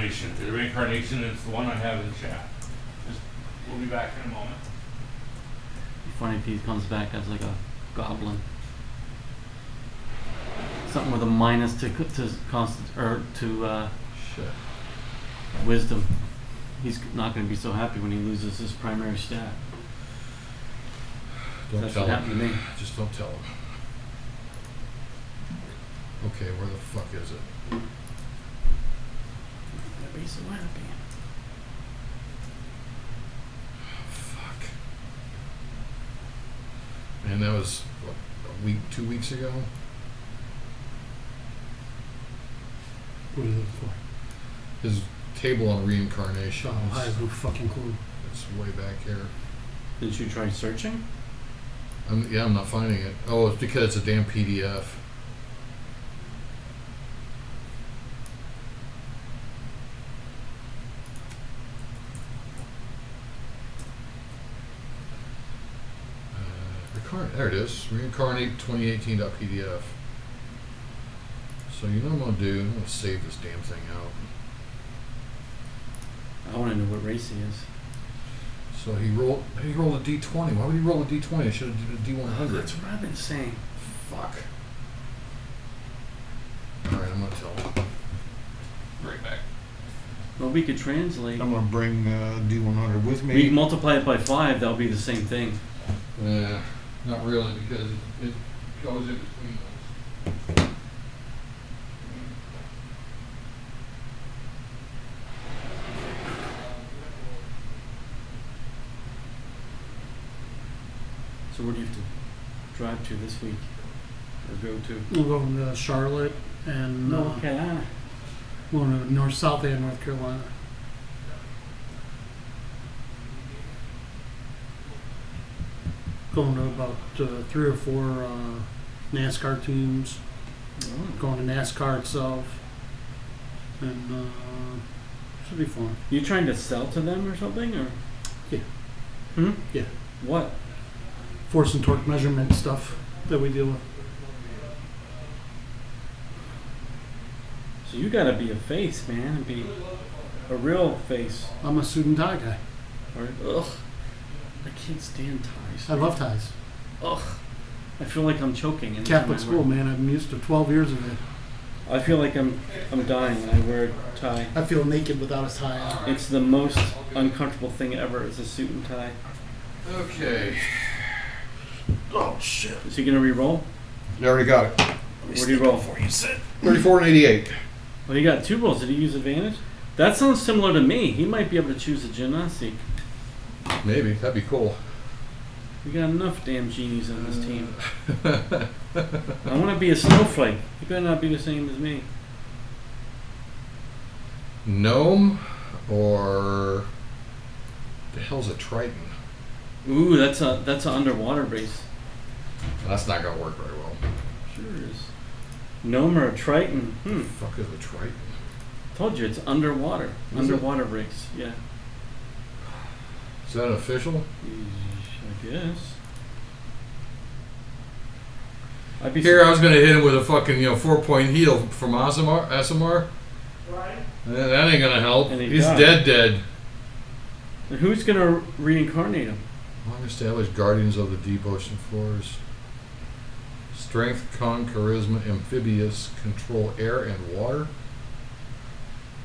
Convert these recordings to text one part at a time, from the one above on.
Reincarnation. The Reincarnation is the one I have in chat. We'll be back in a moment. It'd be funny if he comes back as like a goblin. Something with a minus to Shit. wisdom. He's not going to be so happy when he loses his primary stat. Don't That's tell what him. happened to me. Just don't tell him. Okay, where the fuck is it? That'd be so happy. Fuck. Man, that was what, a week, 2 weeks ago? What are you looking for? His table on reincarnation. Oh, I have no fucking clue. It's way back here. Did you try searching? I'm not finding it. Oh, it's because it's a damn PDF. There it is. Reincarnate 2018.pdf. So you know what I'm going to do? I'm going to save this damn thing out. I want to know what race he is. So he rolled a D20. Why would he roll a D20? I should have did a D100. That's what I've been saying. Fuck. Alright, I'm going to tell him. Right back. Well, we could translate. I'm going to bring D100 with me. We multiply it by 5, that'll be the same thing. Not really, because it goes in between those. So where do you have to drive to this week? Or go to? We're going to Charlotte and North Carolina. we're going to South and North Carolina. Going to about 3 or 4 NASCAR teams. Oh. Going to NASCAR itself. And should be fun. You trying to sell to them or something? Or? Yeah. Hmm? Yeah. What? Force and torque measurement stuff that we deal with. So you gotta be a face, man, and be a real face. I'm a suit and tie guy. Or, ugh, I can't stand ties. I love ties. Ugh, I feel like I'm choking. Catholic school, man. I'm used to 12 years of it. I feel like I'm dying when I wear a tie. I feel naked without a tie on. It's the most uncomfortable thing ever. Is a suit and tie. Okay. Oh shit! Is he gonna re-roll? You already got it. What do you roll? 34 and 88. Well, he got 2 rolls. Did he use advantage? That sounds similar to me. He might be able to choose a gymnastic. Maybe. That'd be cool. We got enough damn genies on this team. I want to be a snowflake. You better not be the same as me. Gnome or the hell's a Triton? Ooh, that's an underwater race. That's not gonna work very well. Sure is. Gnome or a Triton? What the fuck is a Triton? Told you it's underwater. Is Underwater race. Yeah. Is that an official? I guess. I'd be Here, I was gonna hit him with a fucking 4-point heal from Asimar. Right. That ain't gonna help. And he He's died. dead. And who's gonna reincarnate him? Long established guardians of the deep ocean floors. Strength, con, charisma, amphibious, control air and water.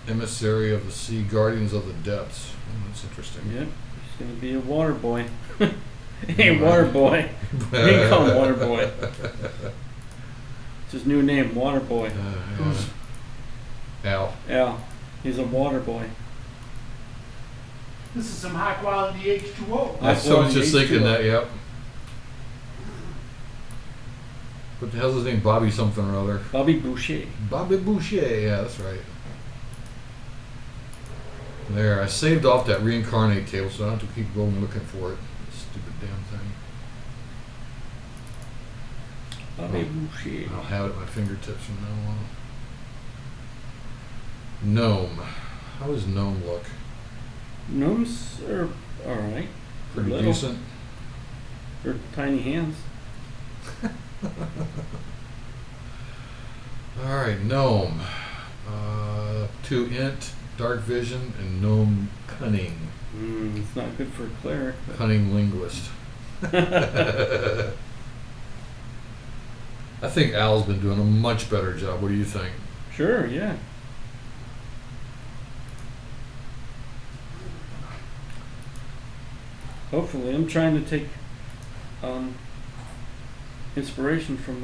Emissary of the sea, guardians of the depths. Oh, that's interesting. Yep. He's gonna be a water boy. Hey, water boy. We can call him water boy. It's his new name, water boy. Al. Al. He's a water boy. This is some high quality H2O. I was just thinking H2O. that, yep. What the hell's his name? Bobby something or other. Bobby Boucher. Bobby Boucher, yeah, that's right. There, I saved off that reincarnate table so I don't have to keep going looking for it. Stupid damn thing. Bobby Boucher. I'll have it at my fingertips from now on. Gnome. How does gnome look? Gnomes are alright. Pretty Little. decent. They're tiny hands. Alright, gnome. 2 int, dark vision, and gnome cunning. It's not good for a cleric. But Cunning linguist. I think Al's been doing a much better job. What do you think? sure, yeah. Hopefully, I'm trying to take inspiration from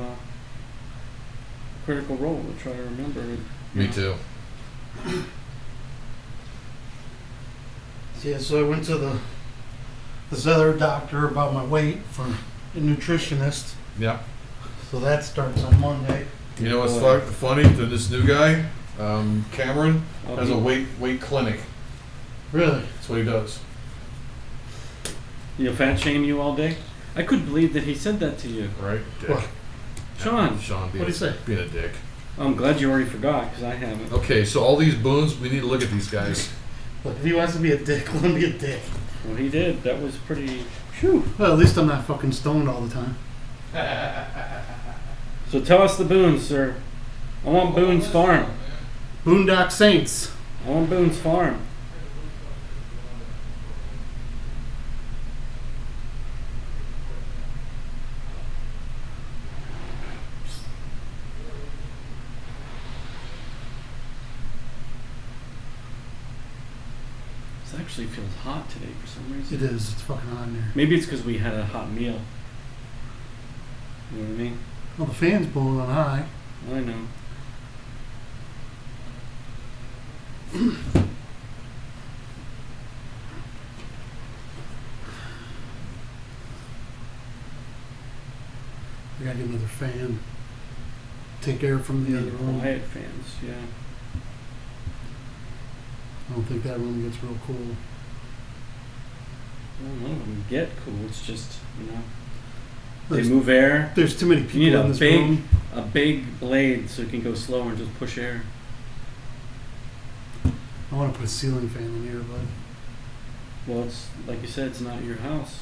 Critical Role to try to remember it. Me too. Yeah, so I went to this other doctor about my weight for a nutritionist. Yeah. So that starts on Monday. You know what's funny? To this new guy, Cameron, has a weight clinic. Really? That's what he does. He'll fat shame you all day? I couldn't believe that he said that to you. Right? Dick. What? Sean, Sean being, What'd he say? being a dick. I'm glad you already forgot, because I haven't. Okay, so all these boons, we need to look at these guys. Look, if he wants to be a dick, let him be a dick. Well, he did. That was pretty... Phew. Well, at least I'm not fucking stoned all the time. So tell us the Boons, sir. I want Boone's farm. Boondock Saints. I want Boone's farm. This actually feels hot today for some reason. It is. It's fucking hot in there. Maybe it's because we had a hot meal. You know what I mean? Well, the fan's blowing on high. I know. I gotta get another fan. Take air from the other room. Quiet fans, yeah. I don't think that room gets real cool. Well, none of them get cool. It's just, you know, they There's, move air. there's too many You people need in a this big, room. a big blade so it can go slower and just push air. I want to put a ceiling fan in here, but Well, it's like you said, it's not your house.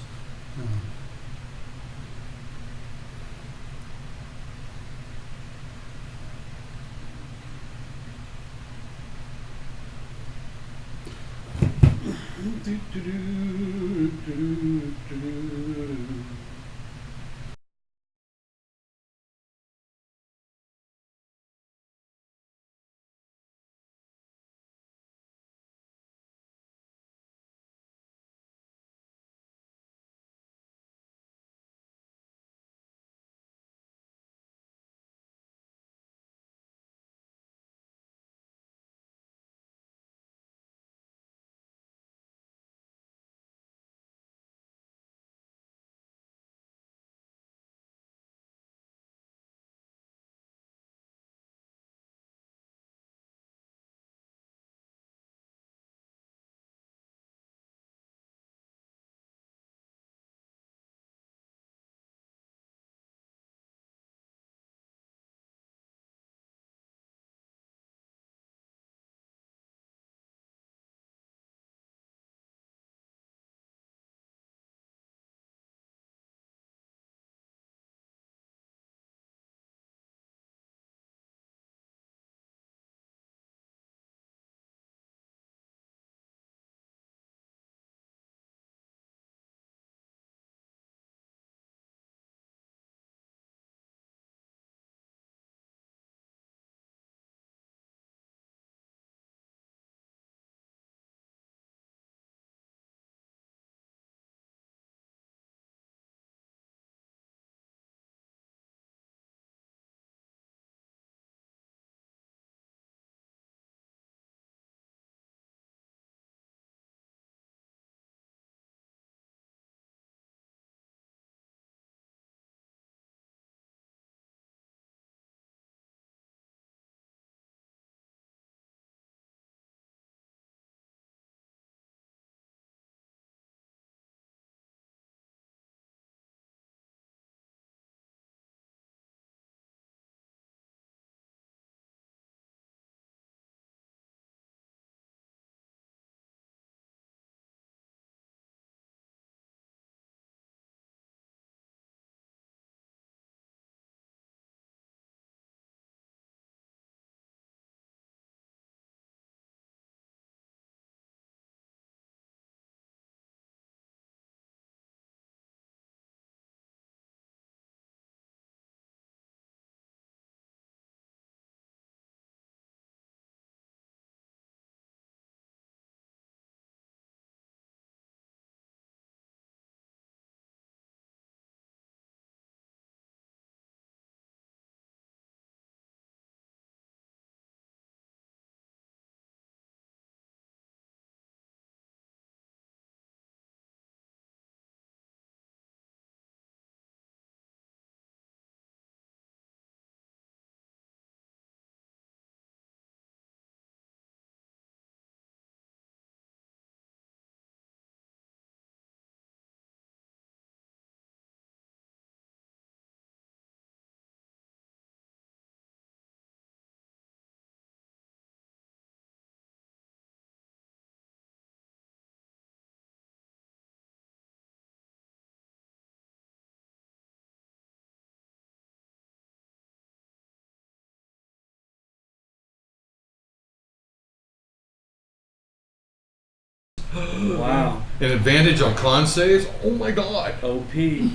Wow. An advantage on con saves? Oh my god. OP.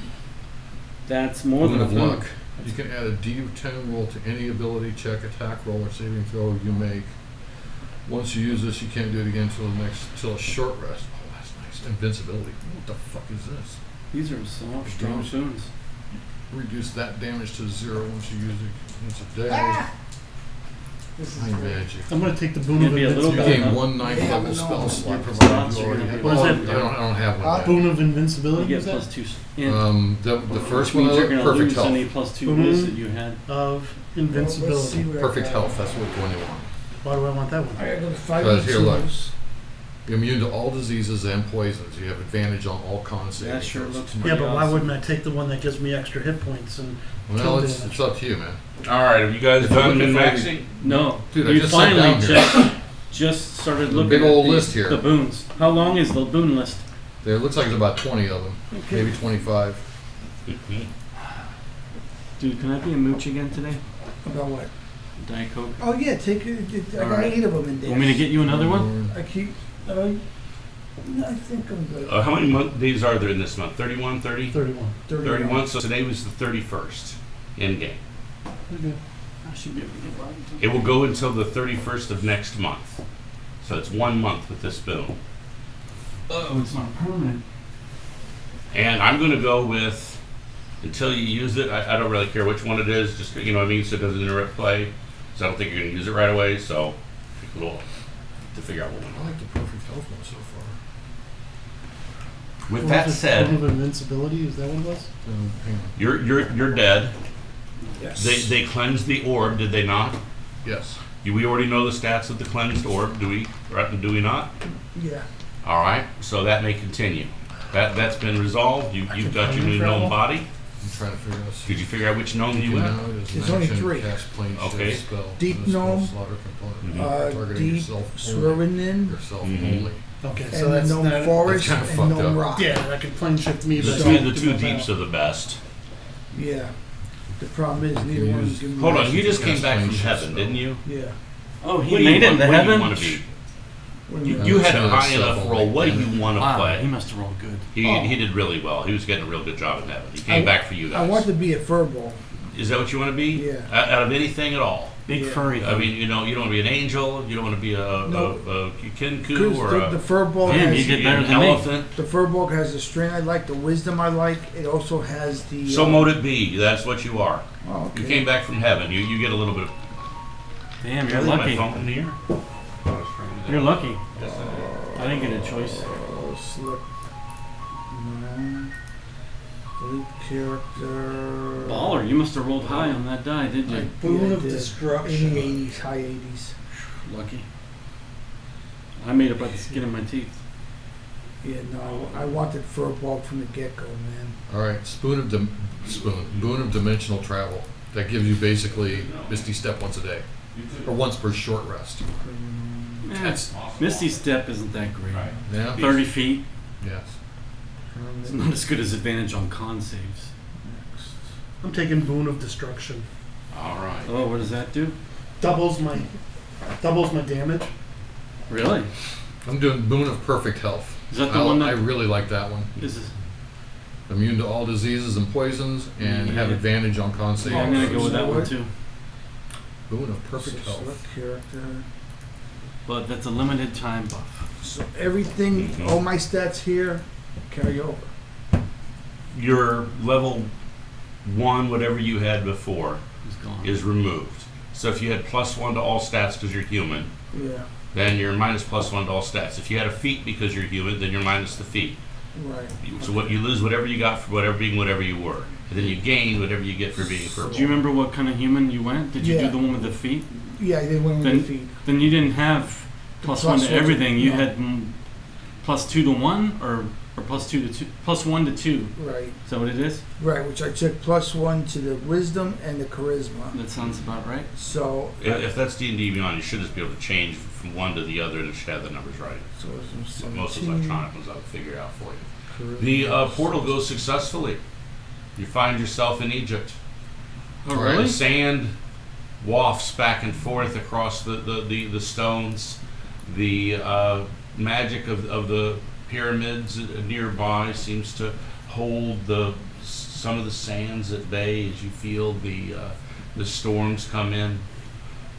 That's more Boon than a of boon. luck. You can add a D10 roll to any ability check, attack roll, or saving throw you make. Once you use this, you can't do it again till a short rest. Oh, that's nice. Invincibility. What the fuck is this? These are strong boons. Reduce that damage to 0 once you use it once a day. Ah! This is High great. magic. I'm gonna take the boon You'd of be a little You better, gain huh? one ninth Yeah, level but spell no. slot Your provided slots you are already gonna have. be- What is I that? don't have one. Boon of You invincibility. get Is that? +2. The first Which one, means you're gonna perfect lose health. any +2 Boon boosts that you had. of Well, let's see invincibility. what I Perfect got. health. That's what one you want. Why do I want that one? I gotta go to 5 Because here, look. tools. You're immune to all diseases and poisons. You have advantage on all con saving That sure throws. looks Yeah, pretty but why awesome. wouldn't I take the one that gives me extra hit points? And Well, kill it's damage? up to you, man. All right, have you guys If you're done looking for min-maxing? No. Dude, I you just sat finally down here. just started The looking big at old the, list here. the boons. How long is the boon list? There looks like there's about 20 of them, Okay. maybe 25. Dude, can I be a mooch again today? About what? Diet Coke. Oh yeah, take it. I got Alright. 8 of them in there. Want me to get you another one? I keep. I think I'm good. How many days are there in this month? 31, 30? 31. 31, so today was the 31st in game. Okay. I should be able to get one. It will go until the 31st of next month. So it's 1 month with this boon. Oh, it's not permanent. And I'm going to go with, until you use it, I don't really care which one it is, just, you know what I mean, so it doesn't interrupt play. So I don't think you're going to use it right away, so take a little to figure out what one. I like the perfect health one so far. With What that was it? said, Boon of invincibility. Is that what it was? Hang on. you're dead. Yes. They cleansed the orb, did they not? Yes. We already know the stats of the cleansed orb, do we not? Yeah. All right, so that may continue. That's been resolved. You've can got your plane new travel. gnome body. I'm trying to figure out. Did you figure out which gnome you know, went? it is There's only action, 3. Cast plane Okay. shift spell. Deep This spell gnome, slaughter component. Mhm. Targeting Deep yourself only. Swirlinin, Yourself Mhm. only. Okay, and so that's Gnome that. Forest, that's kinda and fucked Gnome up. Rock. Yeah, that could plane shift me. The but two, don't the do two that. deeps are the best. Yeah. The problem is You neither can one use- is giving me Hold on, action. you just came Cast back plane from shift heaven, spell. didn't you? Yeah. Oh, he What do you made it want- into what do you heaven? want to be? What do You, mean? you had a That's high yourself enough only. roll. What do you want to Wow, he play? must have rolled good. He did really well. He was getting a real good job in heaven. He came back for you I want guys. to be a Furbolg. Is that what you want to be? Yeah. Out of anything at all? Big Yeah. furry. I mean, you know, you don't want to be an angel. You don't want to be a No. kinku Because or the Furbolg Damn, has you did better an than me. elephant. the Furbolg has the strength I like, the wisdom I like. It also has the. So mote it be. That's what you are. Oh, okay. You came back from heaven. You get a little bit of. Damn, you're Is my lucky. phone in here? You're lucky. Yes, I didn't get a choice. Oh, slick. No. Elite character. Baller, you must have rolled high on that die, didn't you? Boon Yeah, of I did. destruction. In the 80s, high 80s. Lucky. I made it by the skin of my teeth. Yeah, no, I wanted Furbolg from the get-go, man. All right, boon of dimensional travel. That gives you basically Misty Step once a day, or once per short rest. That's Misty Step isn't that great. Right. Yeah. 30 feet. Yes. It's not as good as advantage on con saves. Next. I'm taking boon of destruction. All right. Oh, what does that do? Doubles my damage. Really? I'm doing boon of perfect health. Is that the one I that really like that one. is? Immune to all diseases and poisons, and have Yeah. advantage on con Oh, saving I'm gonna throws. go with that one too. Boon of perfect So health. select character. But that's a limited time buff. So everything, Mhm. all my stats here, carry over. Your level 1, whatever you had before, It's gone. is removed. So if you had +1 to all stats because you're human, Yeah, then you're minus +1 to all stats. If you had a feat because you're human, then you're minus the feat. right. So what you lose whatever you got for whatever being whatever you were, and then you gain whatever you get for being Do purple. you remember what kind of human you went? Did you Yeah. do the one with the feet? Yeah, they went with Then- the feet. Then you didn't have plus one plus to one to- everything. You no. had +2 to 1 or +2 to 2, +1 to 2. Right, Is that what it is? right, which I took +1 to the wisdom and the charisma. That sounds about right. So, If that's D&D Beyond, you should just be able to change from one to the other and it should have the numbers right. so it's So most of those 17, electronic ones I'll figure it out for you. charisma. The portal goes successfully. You find yourself in Egypt. Oh, All right. really? The sand wafts back and forth across the stones. The magic of the pyramids nearby seems to hold some of the sands at bay as you feel the storms come in.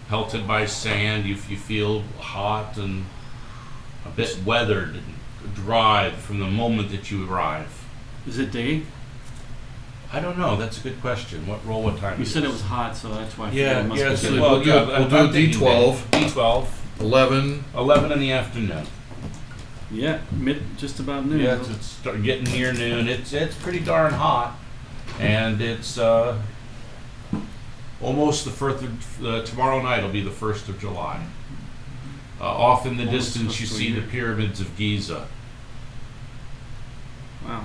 Pelted by sand, you feel hot and a bit weathered and dry from the moment that you arrive. Is it day? I don't know. That's a good question. What time? You is said it this? was hot, so that's why I Yeah, figured it must yeah. be So, good. well, We'll do- yeah, we'll do I'm thinking D12. day. D12. 11. 11 in the afternoon. Yeah, just about noon. Yeah, it's getting near noon. It's pretty darn hot, and it's almost the first. Tomorrow night will be the 1st of July. Off in the Almost distance, you fiscal see year. the pyramids of Giza. Wow.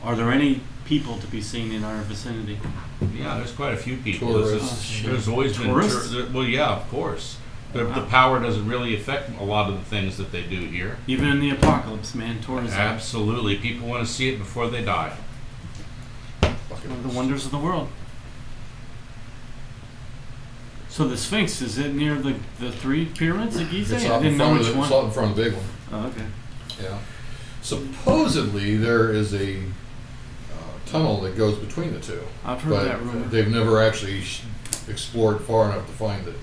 Are there any people to be seen in our vicinity? Yeah, there's quite a few people. Tourists. There's always been Tourists? well, yeah, of course. The Wow. power doesn't really affect a lot of the things that they do here. Even in the apocalypse, man, tourism. Absolutely, people want to see it before they die. One of the wonders of the world. So the Sphinx, is it near the three pyramids at Giza? It's I out in didn't know front which of one. it's out in front of the big one. Oh, okay. Yeah. Supposedly there is a tunnel that goes between the two, I've heard that rumor. but they've never actually explored far enough to find it.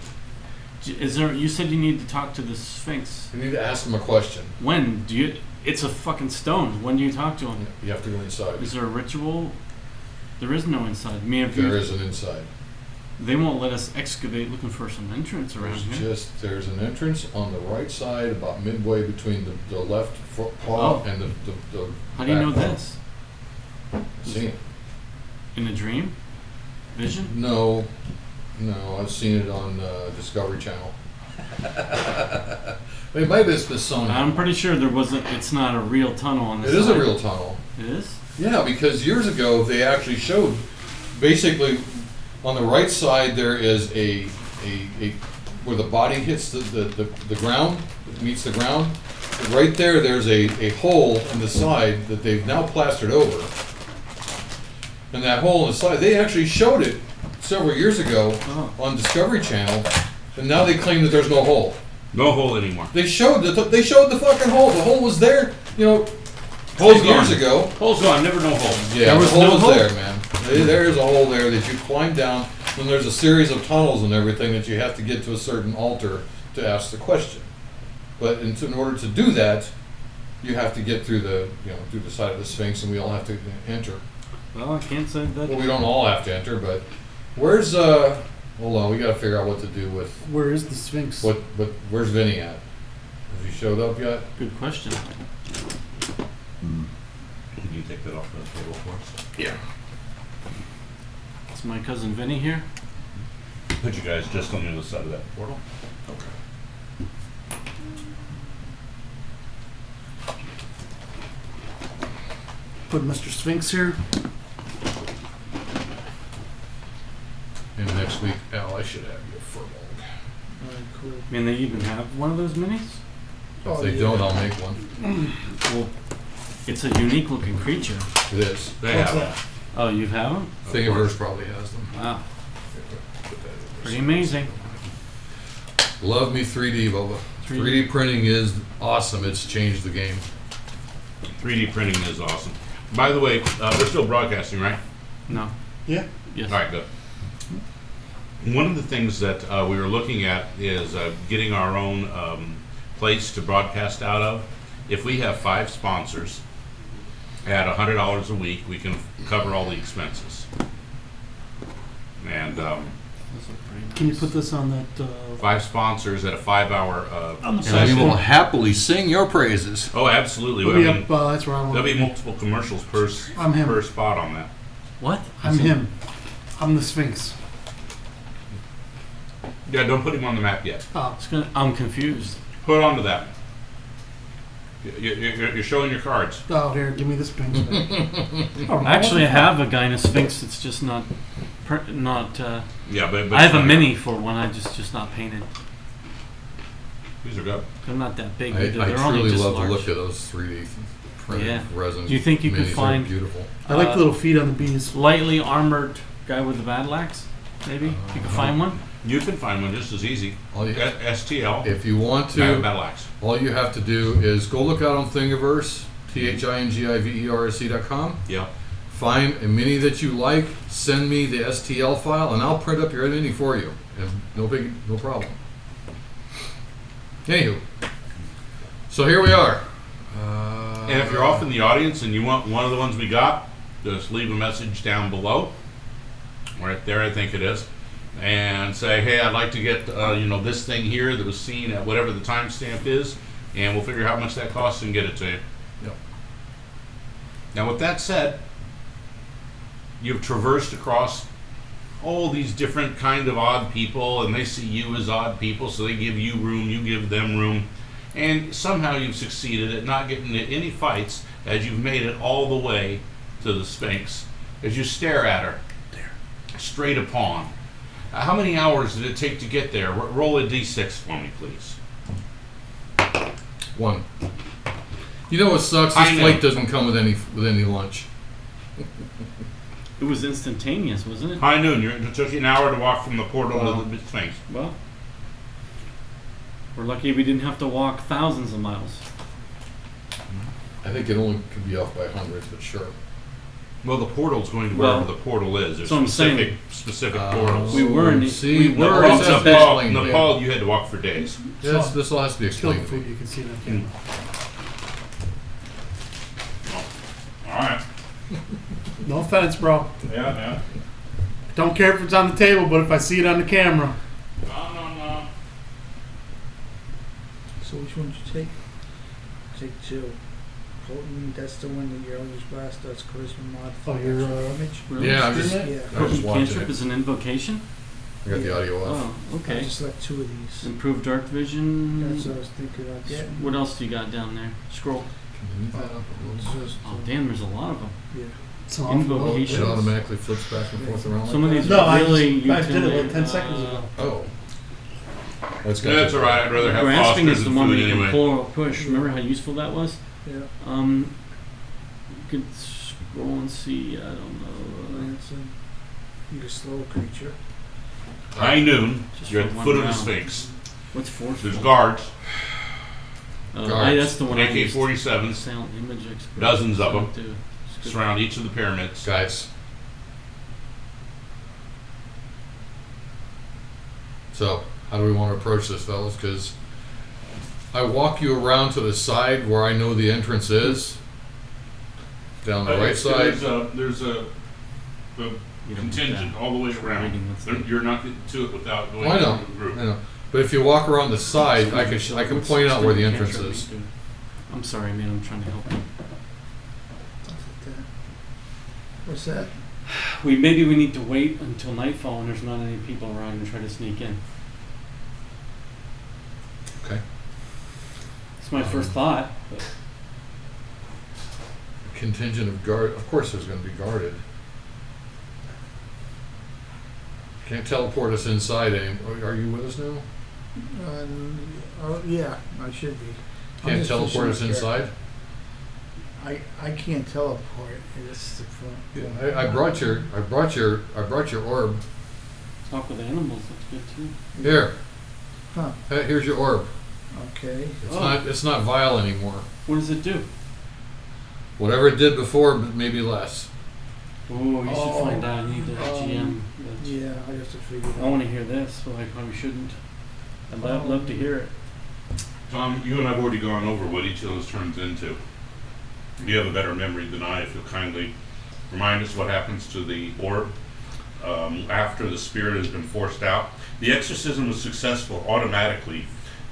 Is there? You said you need to talk to the Sphinx. You need to ask them a question. When do you? It's a fucking stone. When do you talk to him? You have to go inside. Is there a ritual? There is no inside. I mean, if There you, is an inside. they won't let us excavate looking for some entrance around here. There's an entrance on the right side, about midway between the left paw Oh. and the How do you know back paw. this? Seen it? In a dream? Vision? No, I've seen it on Discovery Channel. It might have been Smithsonian. I'm pretty sure there wasn't. It's not a real tunnel on this. It is a side. real tunnel. It is. Yeah, because years ago they actually showed, basically, on the right side there is a where the body hits the ground, it meets the ground. Right there's a hole in the side that they've now plastered over. And that hole in the side, they actually showed it several years ago Oh. on Discovery Channel, and now they claim that there's no hole. No hole anymore. They showed the fucking hole. The hole was there, Hole's 10 years gone. ago. Hole's gone. Never no hole. Yeah, There was the hole no was hole? there, man. There is a hole there that you climb down, and there's a series of tunnels and everything that you have to get to a certain altar to ask the question. But in order to do that, you have to get through through the side of the Sphinx, and we all have to enter. Well, I can't say that. Well, we don't all have to enter, but where's hold on, we got to figure out what to do with Where is the Sphinx? where's Vinny at? Has he showed up yet? Good question. Can you take that off the table for us? Yeah. Is my cousin Vinny here? Put you guys just on the other side of that portal. Put Mr. Sphinx here. And next week, Al, I should have you a Furbolg. Alright, cool. I mean, they even have one of those minis? If Oh, they yeah. don't, I'll make one. Well, it's a unique looking creature. It is. They What's have that? Oh, you have them? Thingiverse probably has them. Wow. Put that in Pretty there. amazing. Love me 3D, Boba. 3D. 3D printing is awesome. It's changed the game. 3D printing is awesome. By the way, we're still broadcasting, right? No. Yeah. Yes. All right, good. One of the things that we were looking at is getting our own place to broadcast out of. If we have 5 sponsors at $100 a week, we can cover all the expenses. And Those look pretty nice. Can you put this on that? 5 sponsors at a 5-hour On the session. session. happily sing your praises. Oh, absolutely. Put I me mean, up. That's where I want. there'll be multiple commercials per I'm him. per spot on that. What? I'm him. I'm the Sphinx. Yeah, don't put him on the map yet. Oh, I'm confused. Put onto that. You're showing your cards. oh, here, give me the Sphinx. Actually, I have a guy in a Sphinx that's just not. Yeah, but I have a mini for one. I just not painted. These are good. They're not that big. I They're only truly just love large. the look of those 3D printed Yeah. resin. Do you think you could minis. They're find- beautiful? I like the little feet on the bees. Lightly armored guy with a battle axe? Maybe you can find one. You can find one just as easy. All you, STL. if you want to, Battle Axe. all you have to do is go look out on Thingiverse, THINGIVERS.com. Yeah. Find a mini that you like. Send me the STL file, and I'll print up your mini for you. And no problem. Anywho, so here we are. And if you're off in the audience and you want one of the ones we got, just leave a message down below. Right there, I think it is. And say, hey, I'd like to get this thing here that was seen at whatever the timestamp is, and we'll figure out how much that costs and get it to you. Yep. Now, with that said, you've traversed across all these different kind of odd people, and they see you as odd people, so they give you room, you give them room, and somehow you've succeeded at not getting into any fights as you've made it all the way to the Sphinx. As you stare at her, straight upon. How many hours did it take to get there? Roll a d6 for me, please. 1. You know what sucks? I This know. flight doesn't come with any lunch. It was instantaneous, wasn't it? High noon. It took you an hour to walk from the portal to the Sphinx. Well, we're lucky we didn't have to walk thousands of miles. I think it only could be off by hundreds, but sure. Well, the portal's going to Well, wherever the portal is. There's so I'm saying- specific portals. We weren't- See, we were Nepal, in that's Tibet. explained to me. Nepal, you had to walk for days. Yes, this all has to be Kill the explained. food, you can see it on camera. All right. No offense, bro. Yeah. Don't care if it's on the table, but if I see it on the camera. No. So which one did you take? Take 2. Potent, that's the one that your elders blast does charisma mod for Oh, your, image. Really? Yeah, I'm just Yeah. watching Cantrip it. is an invocation? I got the audio off. Oh, I okay. just left 2 of these. Improved dark vision. That's what I was thinking about getting. What else do you got down there? Scroll. Can you move that up a It's little? just, Oh, damn, there's a lot of them. yeah. It's an awful lot. Invocation. It automatically flips back and forth around. Some of like these No, are really I did it utility- like 10 seconds ago. that? Oh. That's That's all right. I'd rather have Grasping Foster's is the and one food that you can anyway. pull or push. Remember how useful that was? Yeah. You could scroll and see. I don't know. Ransom. You can slow a creature. High noon. Just You're for at the one foot of the round. Sphinx. What's force? There's guards. Guards. That's the one I used. AK-47s Sound image expert. Dozens of them. Too. It's good. surround each of the pyramids. Guys. So, how do we want to approach this, fellas? Because I walk you around to the side where I know the entrance is. Down the right side. There's a You don't contingent need that. all the way Reading around. what's there. You're not getting to it without going Oh, I know. through the group. I know. But if you walk around the side, I can What's point out where the cantrip entrance you is. do? I'm sorry, man. I'm trying to help you. Stuff like that. What's that? Maybe we need to wait until nightfall and there's not any people around and try to sneak in. Okay. It's my first thought. But Contingent of guard. Of course, there's going to be guarded. Can't teleport us inside. Are you with us now? Oh, yeah, I should be. I'm Can't just teleport finishing us my inside. character. I can't teleport. It's the front. I brought your orb. talk with animals. That's good too. Here. Huh. Here's your orb. Okay. It's not vile anymore. What does it do? Whatever it did before, but maybe less. Oh, you should Oh, find out. I need the GM. Yeah, I have to figure it I out. want to hear this, but I probably shouldn't. I'd love to hear it. Tom, you and I have already gone over what each of those turns into. You have a better memory than I. If you'll kindly remind us what happens to the orb after the spirit has been forced out. The exorcism was successful automatically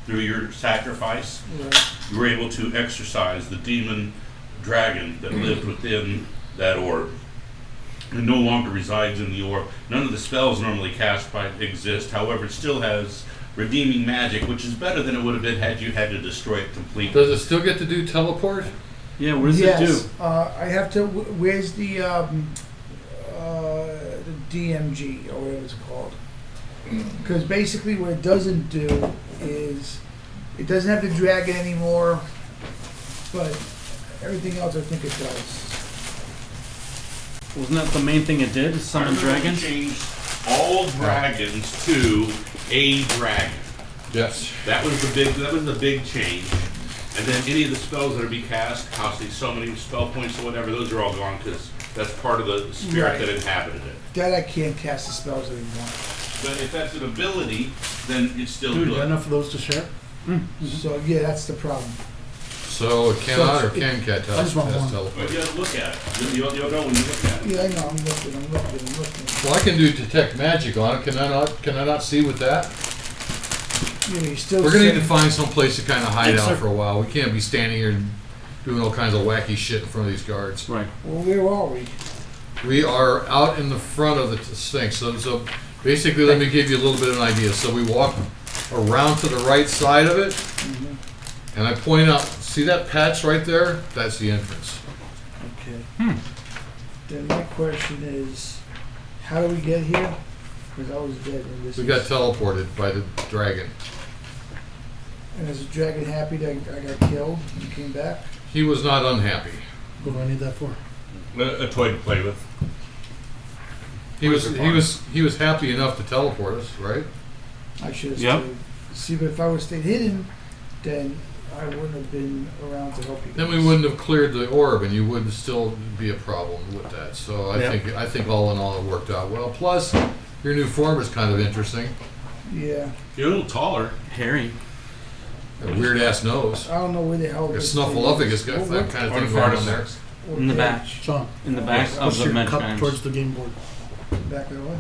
through your sacrifice. Right. You were able to exorcise the demon dragon that lived within that orb. It no longer resides in the orb. None of the spells normally cast by it exist. However, it still has redeeming magic, which is better than it would have been had you had to destroy it completely. Does it still get to do teleport? Yeah, what does yes, it do? I have to. Where's the DMG or whatever it's called? Because basically, what it doesn't do is it doesn't have the dragon anymore, but everything else I think it does. Wasn't that the main thing it did? Is I summon remember dragons? Changed all dragons to a dragon. Yes. That was the big change. And then any of the spells that are be cast costing so many spell points or whatever, those are all gone because that's part of the spirit Right. that inhabited it. That I can't cast the spells anymore. But if that's an ability, then it's still Dude, you got good. enough of those to share? So yeah, that's the problem. So it cannot So or can cat I just want one. teleport? But you have to look at it. You'll know when you look at it. Yeah, I know. I'm looking. Well, I can do detect magic on it. Can I not see with that? Yeah, you still. We're gonna need to saying- find some place to kind of hide Yes, out sir. for a while. We can't be standing here and doing all kinds of wacky shit in front of these guards. Right. Well, where are we? We are out in the front of the thing. So basically, let me give you a little bit of an idea. So we walk around to the right side of it, and I point out. See that patch right there? That's the entrance. Okay. Then my question is, how do we get here? Because I was dead in this. We got teleported by the dragon. And is the dragon happy that I got killed and came back? He was not unhappy. What do I need that for? A toy to play with. He was happy enough to teleport us, right? I should have Yep. stayed. See, but if I would have stayed hidden, then I wouldn't have been around to help you. Then we guys. wouldn't have cleared the orb, and you would still be a problem with that. So I think all in all it worked out well. Plus, your new form is kind of interesting. Yeah. You're a little taller. Harry. A weird ass nose. I don't know where the hell Like a this thing snuffleupagus is. got What- that kind of thing going Artifact. on there. what In the back. page? Sean, In the back Yes. of push the your magic cup items. towards the game board. Back of the what?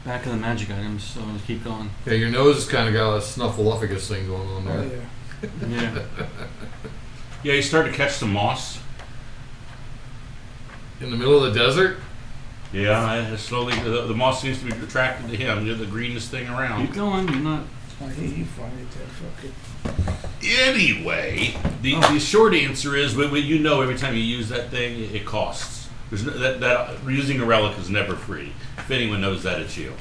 Back of the magic items, so keep going. Yeah, your nose has kind of got a snuffleupagus thing going on Oh, there. yeah. Yeah. Yeah, you start to catch some moss. In the middle of the desert? Yeah, I slowly the moss seems to be attracted to him. You're the greenest thing around. Keep going. You're not. I hear you find it there. Fuck it. Anyway, the short answer is, when you know every time you use that thing, it costs. There's no, that using a relic is never free. If anyone knows that, it's you.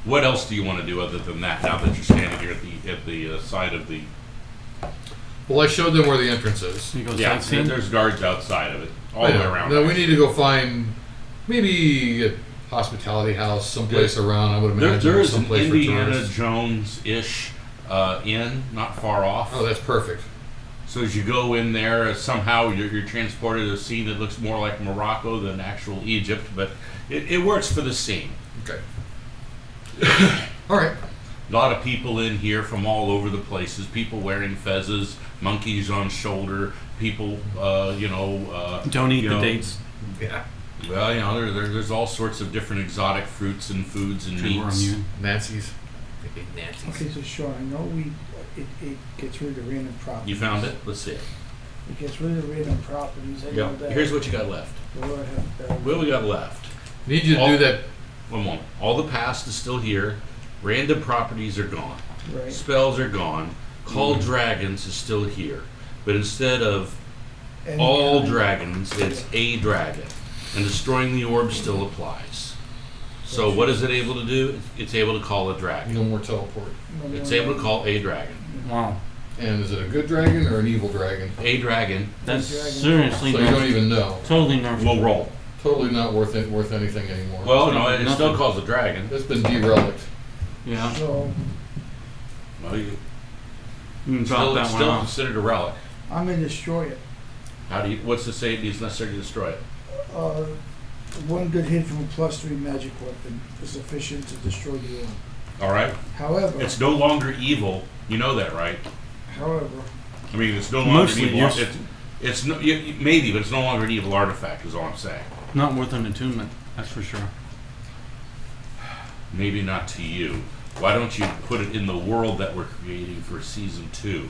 What else do you want to do other than that? Now that you're standing here at the side of the Well, I showed them where the entrance is. You go yeah, sightseeing. there's guards outside of it, all I the way know. around. Now, we need to go find maybe a hospitality house someplace around. I would There imagine is an someplace for Indiana tourists. Jones-ish inn, not far off. Oh, that's perfect. So as you go in there, somehow you're transported to a scene that looks more like Morocco than actual Egypt, but it works for the scene. Okay. All right. A lot of people in here from all over the places, people wearing fezzes, monkeys on shoulder, people, Don't eat you the know, dates. Yeah. well, there's all sorts of different exotic fruits and foods and True, we're meats. immune. Nancy's. Big Nancy's. Okay, so Sean, I know it gets rid of random properties. You found it? Let's see it. It gets rid of random properties. I know that. Here's what you got left. What do I have better? What we got left? Need you to do that. One moment. All the past is still here. Random properties are gone. Right. Spells are gone. Call dragons is still here. But instead of Any all kind. dragons, it's a dragon. And destroying the orb still applies. So what is it able to do? It's able to call a dragon. No more teleport. No It's more able to than- call a dragon. Wow. And is it a good dragon or an evil dragon? A dragon That's Dragon. seriously So you don't nerfed. even know. Totally nerfed. will roll. Totally not worth anything anymore. Well, no, it Nothing. still calls a dragon. It's been derelict. Yeah. So Well, you You can drop still, that it's one still off. considered a relic. I'm gonna destroy it. What's to say it needs necessary to destroy it? One good hit from a +3 magic weapon is sufficient to destroy the orb. All right. However, It's no longer evil. You know that, right? however, I mean, it's no longer Mostly, an evil. yes. It's no, maybe, but it's no longer an evil artifact. Is all I'm saying. Not worth an attunement. That's for sure. Maybe not to you. Why don't you put it in the world that we're creating for season 2?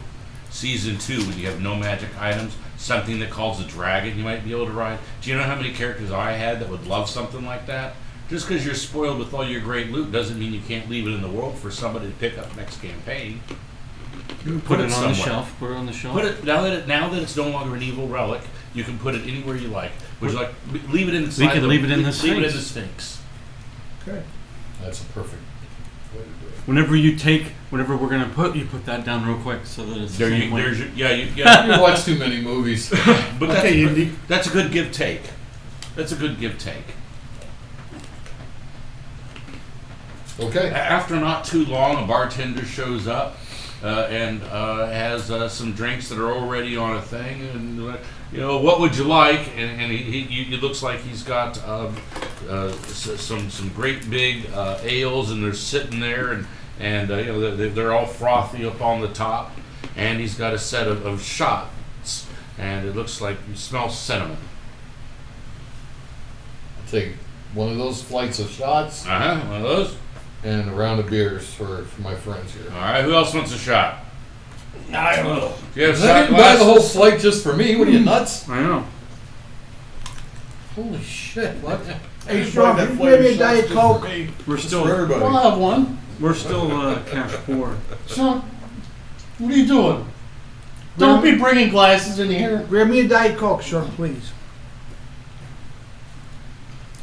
Season 2, when you have no magic items, something that calls a dragon you might be able to ride. Do you know how many characters I had that would love something like that? Just because you're spoiled with all your great loot doesn't mean you can't leave it in the world for somebody to pick up next campaign. Put it on somewhere. the shelf. Put it on the shelf. Put it now that it's no longer an evil relic. You can put it anywhere you like. Would you like leave it inside? could leave it in the Leave it in the Sphinx. Sphinx. okay. That's a perfect way to do it. Whenever you take whatever we're gonna put, you put that down real quick so that it's the There same you, way. there's your, yeah. You watch too many movies. But that's, Okay, Indy. that's a good give take. That's a good give take. Okay. After not too long, a bartender shows up and has some drinks that are already on a thing, and what would you like? And he looks like he's got some great big ales, and they're sitting there, and they're all frothy up on the top, and he's got a set of shots, and it looks like you smell cinnamon. I'll take one of those flights of shots One of those. and a round of beers for my friends here. All right, who else wants a shot? I don't know. Do you have I shot didn't buy the whole glasses? flight just for me. What are you, nuts? I know. Holy shit! What? Hey, Sean, can you grab me a Diet Coke? We're For still everybody. I'll have one. we're still cash poor. Son, what are you doing? Don't be bringing glasses in here. Grab me a Diet Coke, Sean, please.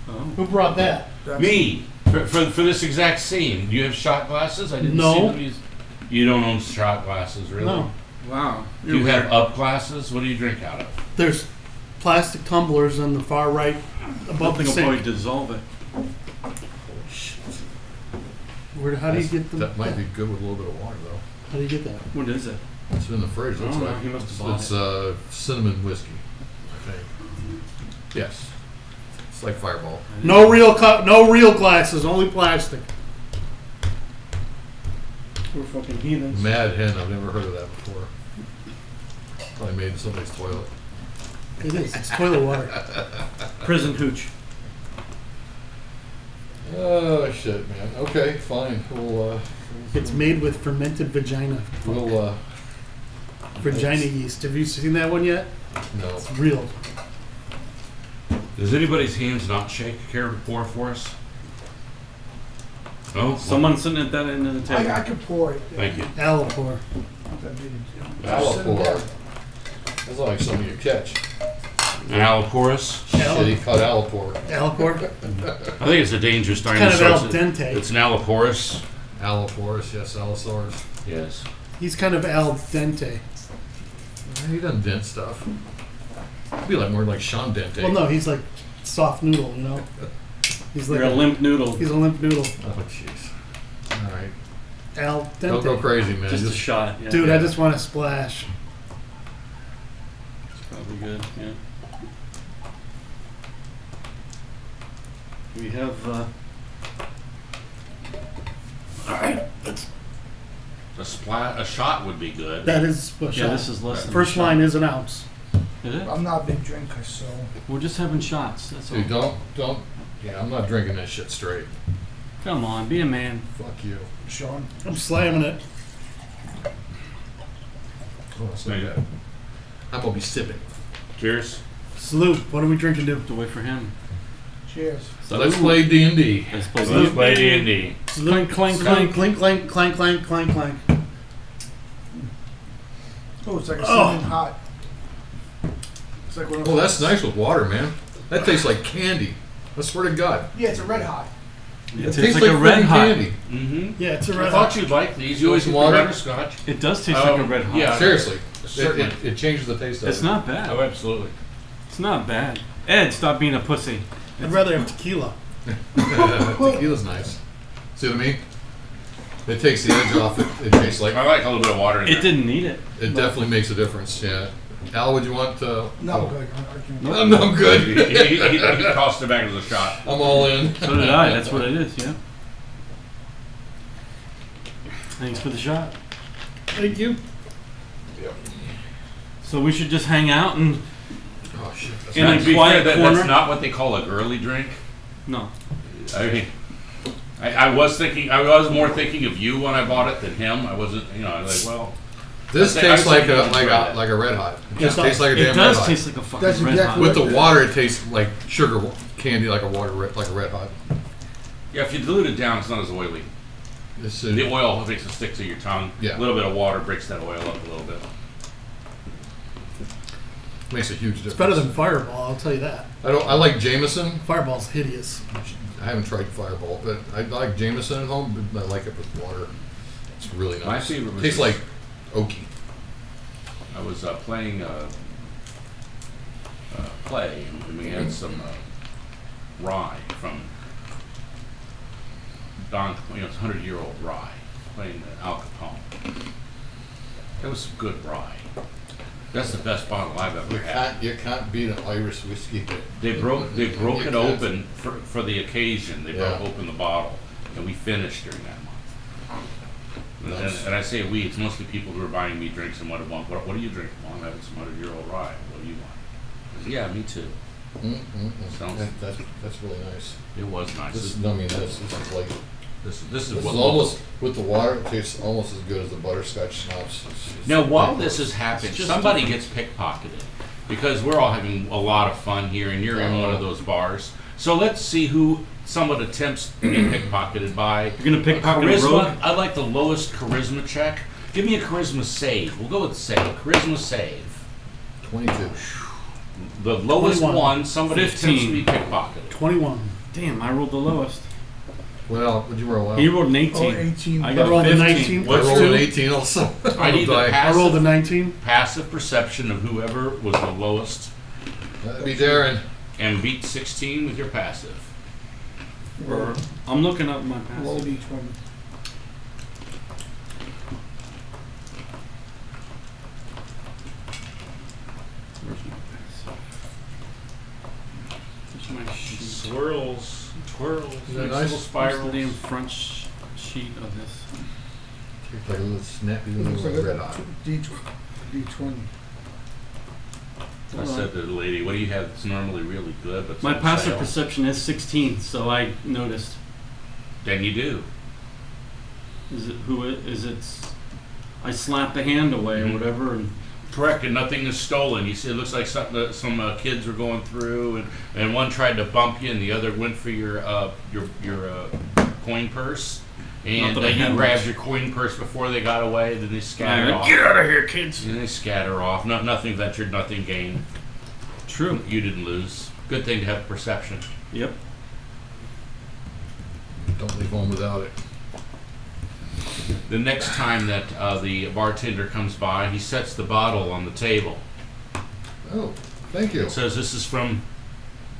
Oh. Who brought that? Me. For this exact scene. Do you have shot glasses? I didn't No. see them use. You don't own shot glasses, really? No. Wow. Do you have up glasses? What do you drink out of? There's plastic tumblers on the far right above the Nothing will probably sink. dissolve it. How do you get them? That might be good with a little bit of water, though. How do you get that? What is it? It's in the fridge. Looks Oh, like he must have bought it's cinnamon whiskey, I think. Yes, it's like Fireball. No real glasses, only plastic. We're fucking heathens. Mad Hen. I've never heard of that before. Probably made in somebody's toilet. It is. It's toilet water. Prison hooch. Oh shit, man. Okay, fine. It's made with fermented vagina. Vagina yeast. Have you seen that one yet? No. It's real. Does anybody's hands not shake? Care to pour for us? Oh, Someone's sitting at that end of the table. I could pour it. Thank you. Alipore. Alipore. That's like something you catch. Alloporus. Shitty cut Alipore. Alipore. I think it's a dangerous Kind of dinosaur. al dente. It's an Alloporus. Alloporus, yes, Allosaurus. Yes. He's kind of al dente. He doesn't dent stuff. He'd be like more like Sean Dente. Well, no, he's like soft noodle, you know? He's like You're a limp noodle. He's a limp noodle. Oh jeez. All right. Al dente. Don't go crazy, man. Just a shot. Yeah. Dude, I just want to splash. It's probably good. Yeah. We have. All right. A shot would be good. That is a Yeah, shot. this is less than First a shot. line is an ounce. Is it? I'm not a big drinker, so. We're just having shots. That's all. Dude, don't. Yeah, I'm not drinking that shit straight. Come on, be a man. Fuck you. Sean. I'm slamming it. Oh, that's not bad. I'm gonna be sipping. Cheers. Salute. What are we drinking to? To wait for him. Cheers. So let's play D&D. Let's play. So let's play D&D. Salute. Clank, Salute. clank. Clink, clank, clank, clank, clank. Oh, it's like a Oh. cinnamon hot. It's like one of Oh, those- that's nice with water, man. That tastes like candy. I swear to God. Yeah, it's a red hot. It tastes like a red freaking hot. candy. Mm-hmm. Yeah, it's a I red thought hot. you'd like these. You You always like get water? the butterscotch. It does taste like a red hot. yeah. Seriously. Certainly. It changes the taste of It's it. not bad. Oh, absolutely. It's not bad. Ed, stop being a pussy. I'd rather have tequila. Tequila's nice. See what I mean? It takes the edge off. It tastes like I like a little bit of water in It there. didn't need it. it definitely makes a difference. Yeah. Al, would you want? No, oh. good. I can't. No, I'm good. he tossed it back into the shot. I'm all in. So did I. That's what it is, yeah. Thanks for the shot. Thank you. So we should just hang out and Oh shit. That's In a Now, to be quiet fair, corner? that's not what they call a girly drink. no. I mean, I was more thinking of you when I bought it than him. I wasn't, I was like, well, This I tastes was like thinking a you tried like a red hot. It Yes, just tastes like a It damn does red hot. taste like a fucking That's red exactly hot. With the water, it tastes like sugar candy, like a red hot. yeah, if you dilute it down, it's not as oily. This The oil makes it stick to your tongue. Yeah. A little bit of water breaks that oil up a little bit. makes a huge difference. It's better than Fireball, I'll tell you that. I like Jameson. Fireball's hideous. I haven't tried Fireball, but I like Jameson at home. But I like it with water. It's really nice. My favorite was Tastes this. like oaky. I was playing play, and we had some rye from Don, it's 100-year-old rye, playing the Al Capone. That was some good rye. That's the best bottle I've ever had. You can't beat an Irish whiskey. They broke You it can't. open for the occasion. They broke Yeah. open the bottle, and we finished during that month. Nice. And I say we, it's mostly people who are buying me drinks and what do you drink? Well, I'm having some 100-year-old rye. What do you want? I said, yeah, me too. Sounds- That's really nice. It was nice. This is like This is this what is almost with the water. It tastes almost as good as the butterscotch schnapps. It's Now, while ridiculous. this is happening, just somebody gets pickpocketed because we're all having a lot of fun here, and you're in one of those bars. So let's see who someone attempts to get pickpocketed by. You're gonna pickpocket a charisma. rogue? I'd like the lowest charisma check. Give me a charisma save. We'll go with save. Charisma save. 22. The lowest 21. one, somebody attempts to 15. be pickpocketed. 21. Damn, I rolled the lowest. Well, would you roll out? He rolled an Oh, 18. 18. I I got rolled a 15. 19. I What's rolled two? an 18 also. I need the I rolled a passive, 19. passive perception of whoever was the lowest, That'd be Darren. and beat 16 with your passive. Or- I'm looking up my Roll passive. D20. Where's my passive? Where's my sheet? Swirls, twirls, that makes nice? little Where's the spirals. damn front sheet of this? Take like a little snappy Looks little like red a eye. D20. I Hold said on. to the lady, what do you have that's normally really good, but it's My on passive sale?" perception is 16, so I noticed. Then you do. Is it who it is? It's I slap the hand away Mhm. or whatever, and Correct, and nothing is stolen. You see, it looks like something that some kids were going through, and one tried to bump you, and the other went for your coin purse. And that I you had grabbed much. your coin purse before they got away. Then they scattered Get off. out of here, kids! And they scatter off. Nothing ventured, nothing gained. True. You didn't lose. Good thing to have perception. Yep. Don't leave home without it. The next time that the bartender comes by, he sets the bottle on the table. Oh, thank you. It says this is from.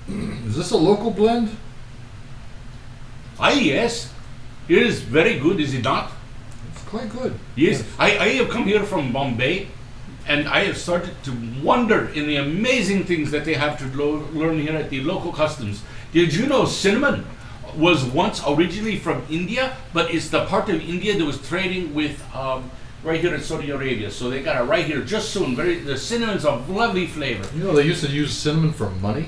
Is this a local blend? Yes. It is very good, is it not? It's quite good. Yes. I have come here from Bombay, and I have started to wonder in the amazing things that they have to learn here at the local customs. Did you know cinnamon was once originally from India, but it's the part of India that was trading with right here in Saudi Arabia. So they got it right here just soon. The cinnamon's a lovely flavor. You know they used to use cinnamon for money.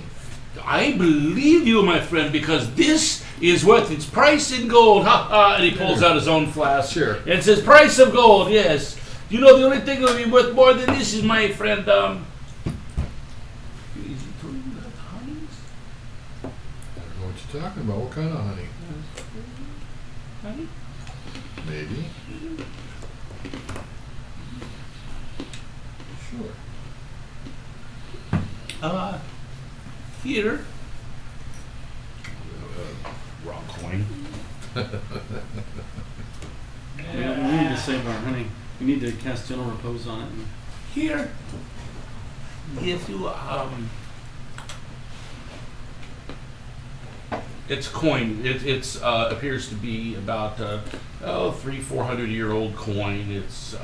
I believe you, my friend, because this is worth its price in gold. Ha ha! And he pulls out his own flask. Sure. And it says price of gold. Yes. You know the only thing that will be worth more than this is my friend. Is he talking about honeys? I don't know what you're talking about. What kind of honey? Honey? Maybe. Sure. Here. Wrong coin. We need to save our honey. We need to cast gentle repose on it. And Here. If you it's coin. It's appears to be about 300-400-year-old coin. It's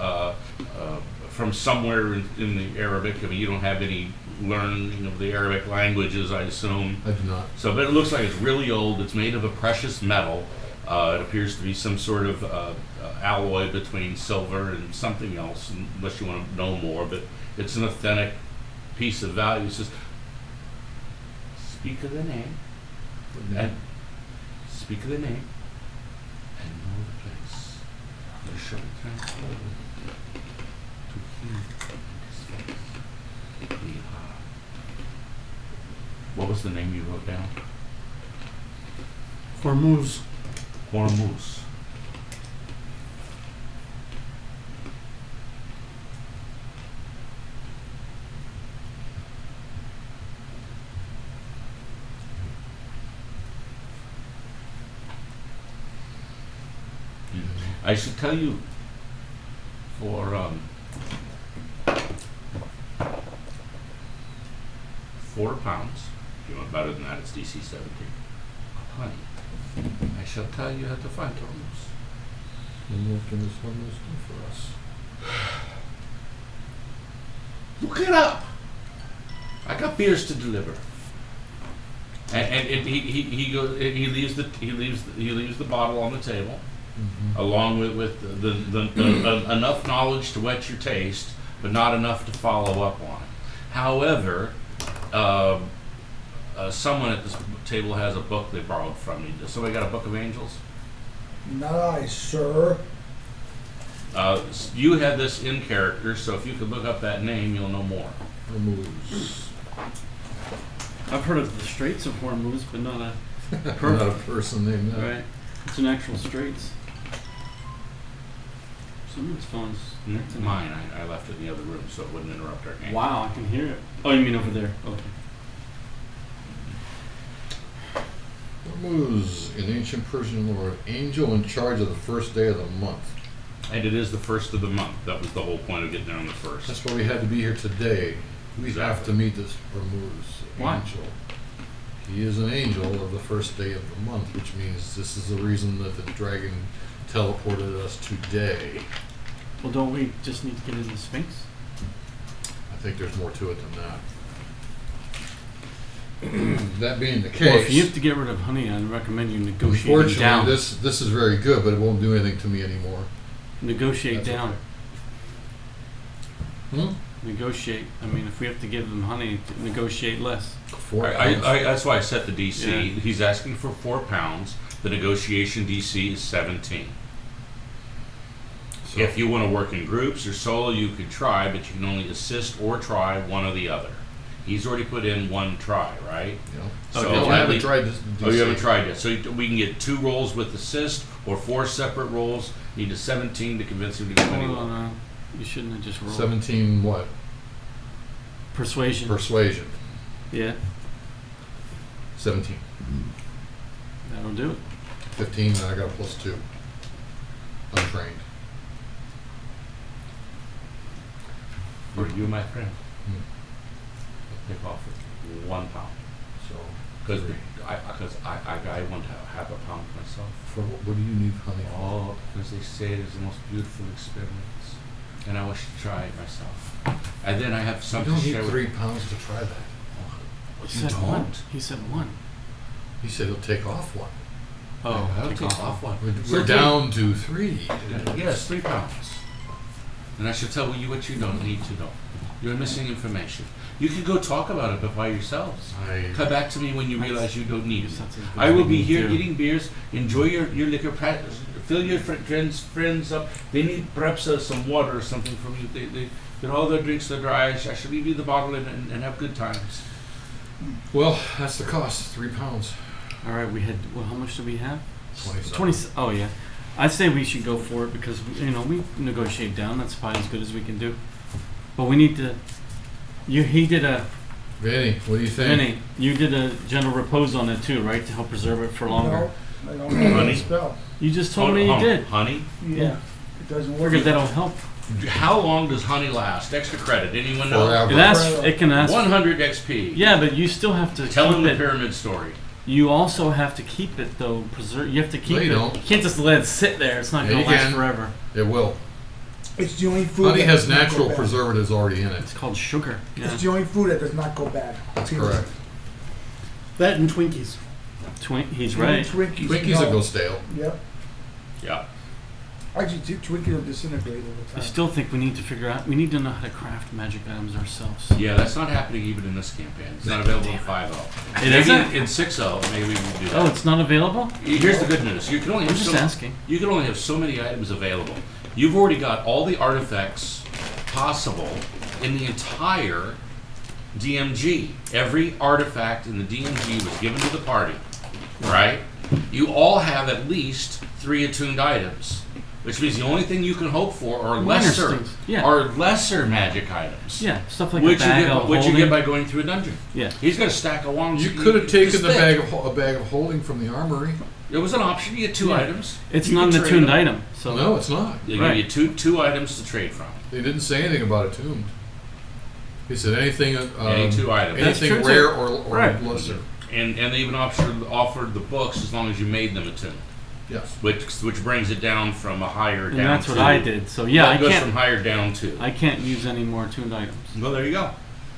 from somewhere in the Arabic. I mean, you don't have any learning of the Arabic languages, I assume. I do not. So, but it looks like it's really old. It's made of a precious metal. It appears to be some sort of alloy between silver and something else, unless you want to know more. But it's an authentic piece of value. It says, speak of the name, and speak of the name, and know the place. You shall transport to him and his face. What was the name you wrote down? Hormuz. Hormuz. I should tell you, for £4, if you want better than that, it's DC 17. Honey, I shall tell you how to find Thomas. And what can this harmless do for us? Look it up. I got beers to deliver. And he goes. He leaves the bottle on the table, along with the enough knowledge to whet your taste, but not enough to follow up on it. However, someone at this table has a book they borrowed from me. Does somebody got a Book of Angels? Not I, sir. You had this in character, so if you could look up that name, you'll know more. Hormuz. I've heard of the Straits of Hormuz, but not a Not a person named that. right. It's an actual Straits. Someone's phone's connected. Mine, I left it in the other room so it wouldn't interrupt our game. Wow, I can hear it. Oh, you mean over there? Okay. Hormuz, an ancient Persian lord, angel in charge of the first day of the month. And it is the first of the month. That was the whole point of getting there on the first. That's why we had to be here today. We have to meet this Hormuz Why? angel. He is an angel of the first day of the month, which means this is the reason that the dragon teleported us today. Well, don't we just need to get in the Sphinx? I think there's more to it than that. That being the case, Well, if you have to get rid of honey, I'd recommend you negotiate unfortunately, down. this is very good, but it won't do anything to me anymore. Negotiate That's down. okay. Negotiate. I mean, if we have to give them honey, negotiate less. 4 pounds. That's why I set the DC. Yeah. He's asking for 4 pounds. The negotiation DC is 17. So- If you want to work in groups or solo, you could try, but you can only assist or try one or the other. He's already put in 1 try, right? Yeah. Oh, So did you? I at haven't least- tried this. Oh, you haven't tried yet. So we can get 2 rolls with assist or 4 separate rolls. Need a 17 to convince him to go Hold anywhere. on, you shouldn't have just rolled. 17 what? Persuasion. Persuasion. Yeah, 17. that'll do it. 15, and I got a +2. Untrained. For you, my friend, Hmm. I'll take off with 1 pound. So, Because three. I want to have a pound myself. For what do you need honey for? Oh, because they say it is the most beautiful experience, and I wish to try it myself. And then I have You something don't to need share 3 with pounds to try that. He You said 1. don't? He said 1. He said he'll take off 1. Oh, I'll take off 1. We're down to 3. Yes, 3 pounds. And I should tell you what you don't need to know. You're missing information. You can go talk about it by yourselves. Come back to me when you realize you don't need it. I will be here eating beers. Enjoy your liquor. Fill your friends up. They need perhaps some water or something from you. They get all their drinks are dry. I should leave you the bottle and have good times. Well, that's the cost. 3 pounds. All right, we had. Well, how much do we have? 27. 20. Oh yeah, I'd say we should go for it because we negotiate down. That's probably as good as we can do. But we need to. He did a. Vinny, what do you think? Vinny, you did a gentle repose on it too, right, to help preserve it for longer. No, I don't have Honey? a spell. You just told me you did. Honey? Yeah. It doesn't work. Figured that'll help. How long does honey last? Extra credit. Anyone know? Forever. It can ask. 100 XP. Yeah, but you still have to Tell keep them the it. pyramid story. You also have to keep it though. Preserve. You have to keep No, you it. don't. You can't just let it sit there. It's not Yeah, going you to last can. forever. It will. It's the only food Honey that has does not go natural bad. preservatives already in it. It's called sugar. Yeah. It's the only food that does not go bad. That's Period. correct. That and Twinkies. He's Even right. Twinkies. Twinkies will go stale. Yep. Yeah. Actually, Twinkies will disintegrate over I time. still think we need to figure out. We need to know how to craft magic items ourselves. Yeah, that's not happening even in this campaign. It's not available in 5.0. It Maybe isn't? in 6.0, maybe we can do that. Oh, it's not available. Here's the good news. You can only I'm have just asking. You can only have so many items available. You've already got all the artifacts possible in the entire DMG. Every artifact in the DMG was given to the party, right? You all have at least 3 attuned items, which means the only thing you can hope for are Minor lesser, things. Yeah. magic items. Yeah, stuff like Which a bag of which you holding. get by going through a dungeon. Yeah. He's got a stack of wands. You could have taken the thick. a bag of holding from the armory. It was an option. You get 2 Yeah. items. It's You not can an trade attuned them. item. So No, it's not. They Right. give you two items to trade from. They didn't say anything about attuned. He said anything. Any 2 items. That's Anything true, rare too. or Right. lesser. And they even offered the books as long as you made them attuned. Yes. which brings it down from a higher And down. that's what to, I did. So yeah, that I goes can't. from higher down to. I can't use any more tuned items. Well, there you go.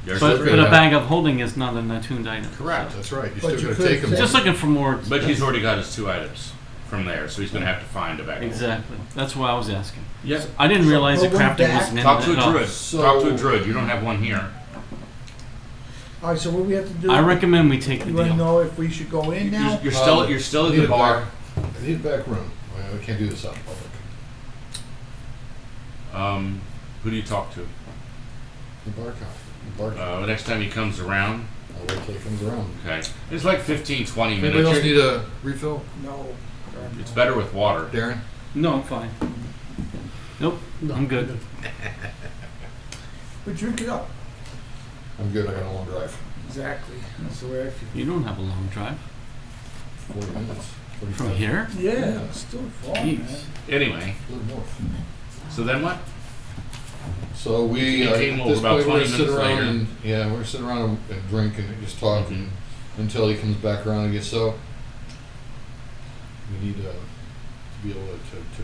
There's But, the- but a bag of holding is not an attuned item. Correct. That's right. You But still you gotta could take them. say- Just looking for more. But he's already got his 2 items from there, so he's going to have to find a bag. Exactly. That's why I was asking. Yes. I didn't So realize that put one crafting back. was an Talk to a no. druid. So- Talk to a druid. You don't have one here. All right, so what we have to do? I recommend we take the You want to deal. know if we should go in now? You're still in need the a bar. back- I need a back room. I can't do this out in public. Who do you talk to? The bar cop. The bar cop. Next time he comes around. I'll wait till he comes around. Okay. It's like 15, 20 minutes. Anybody else need a refill? No. It's better with water. Darren? No, I'm fine. Nope, I'm good. But drink it up. I'm good. I got a long drive. Exactly. That's the way I feel. You don't have a long drive 40 minutes. 45. from here. Yeah, it's still far, man. Jeez. Anyway, A little north. so then what? So we, He at came over this about point, we're 20 gonna sit minutes around later. and, yeah, we're gonna sit around and drink and just talk Mhm. until he comes back around again. So we need to be able to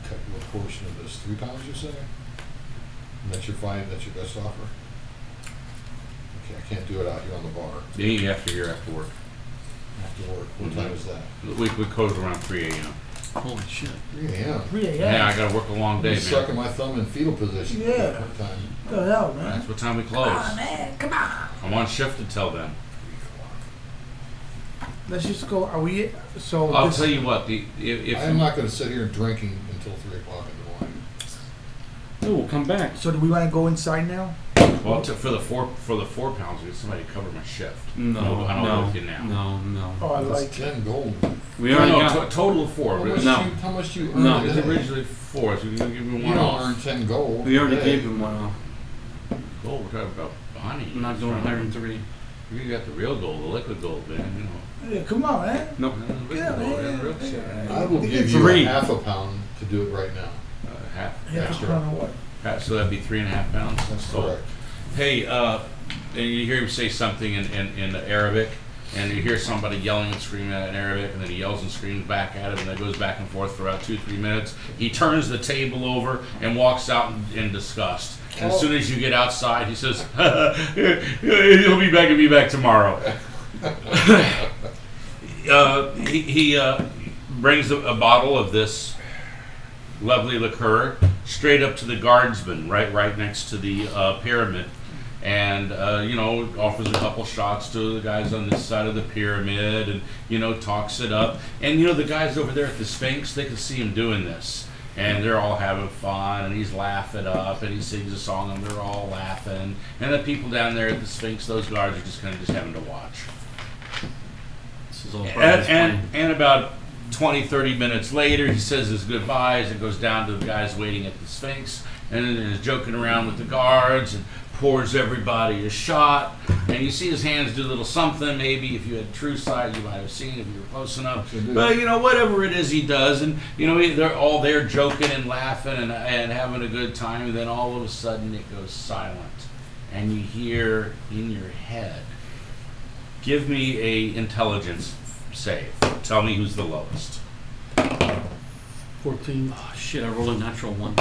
cut you a portion of this. 3 pounds, you say? And that's your fine, that's your best offer? Okay, I can't do it out here on the bar You have to hear after work. after work. What Mhm. time is that? We close around 3 a.m. Holy shit. 3 a.m. 3 a.m. Yeah, I got to work a long day, I'm sucking man. my thumb in fetal position. Yeah. What time? What the hell, man? That's what time we close. Come on, man. Come on. I'm on shift until then. Let's just go. Are we? So I'll this, tell you what. If I'm not gonna sit here drinking until 3 o'clock in the morning. Oh, we'll come back. So do we want to go inside now? well, for the 4 pounds, get somebody to cover my shift. No, I don't know no, with you now. no. Oh, I That's like. 10 gold. We already got. Total of 4. How much, No. how much do you earn No. a It's day? originally 4, so you're going to give me You one don't off. earn 10 gold. We already a day. gave him one off. Gold, we're talking about Bonnie. I'm not going higher than 3. You got the real gold, the liquid gold, man. You know. Yeah, come on, man. Nope. The Yeah, liquid gold, man. the real shit. I will They give get you 3. a half a pound to do it right now. Half. Yeah, Extra. come on, what? So that'd be 3.5 pounds. That's So, correct. hey, and you hear him say something in Arabic, and you hear somebody yelling and screaming at it in Arabic, and then he yells and screams back at it, and it goes back and forth for about 2-3 minutes. He turns the table over and walks out in disgust. And as soon as you get outside, he says, "He'll be back tomorrow." He brings a bottle of this lovely liqueur straight up to the guardsman right next to the pyramid, and offers a couple shots to the guys on this side of the pyramid, and talks it up. And the guys over there at the Sphinx, they can see him doing this, and they're all having fun, and he's laughing up, and he sings a song, and they're all laughing. And the people down there at the Sphinx, those guards are just kind of having to watch. This is all part of his plan. And about 20-30 minutes later, he says his goodbyes and goes down to the guys waiting at the Sphinx, and then is joking around with the guards and pours everybody a shot. And you see his hands do a little something. Maybe if you had true sight, you might have seen if you were close enough. But whatever it is he does, and they're all there joking and laughing and having a good time. And then all of a sudden it goes silent, and you hear in your head, "Give me a intelligence save. Tell me who's the lowest." 14. Oh, shit, I rolled a natural 1.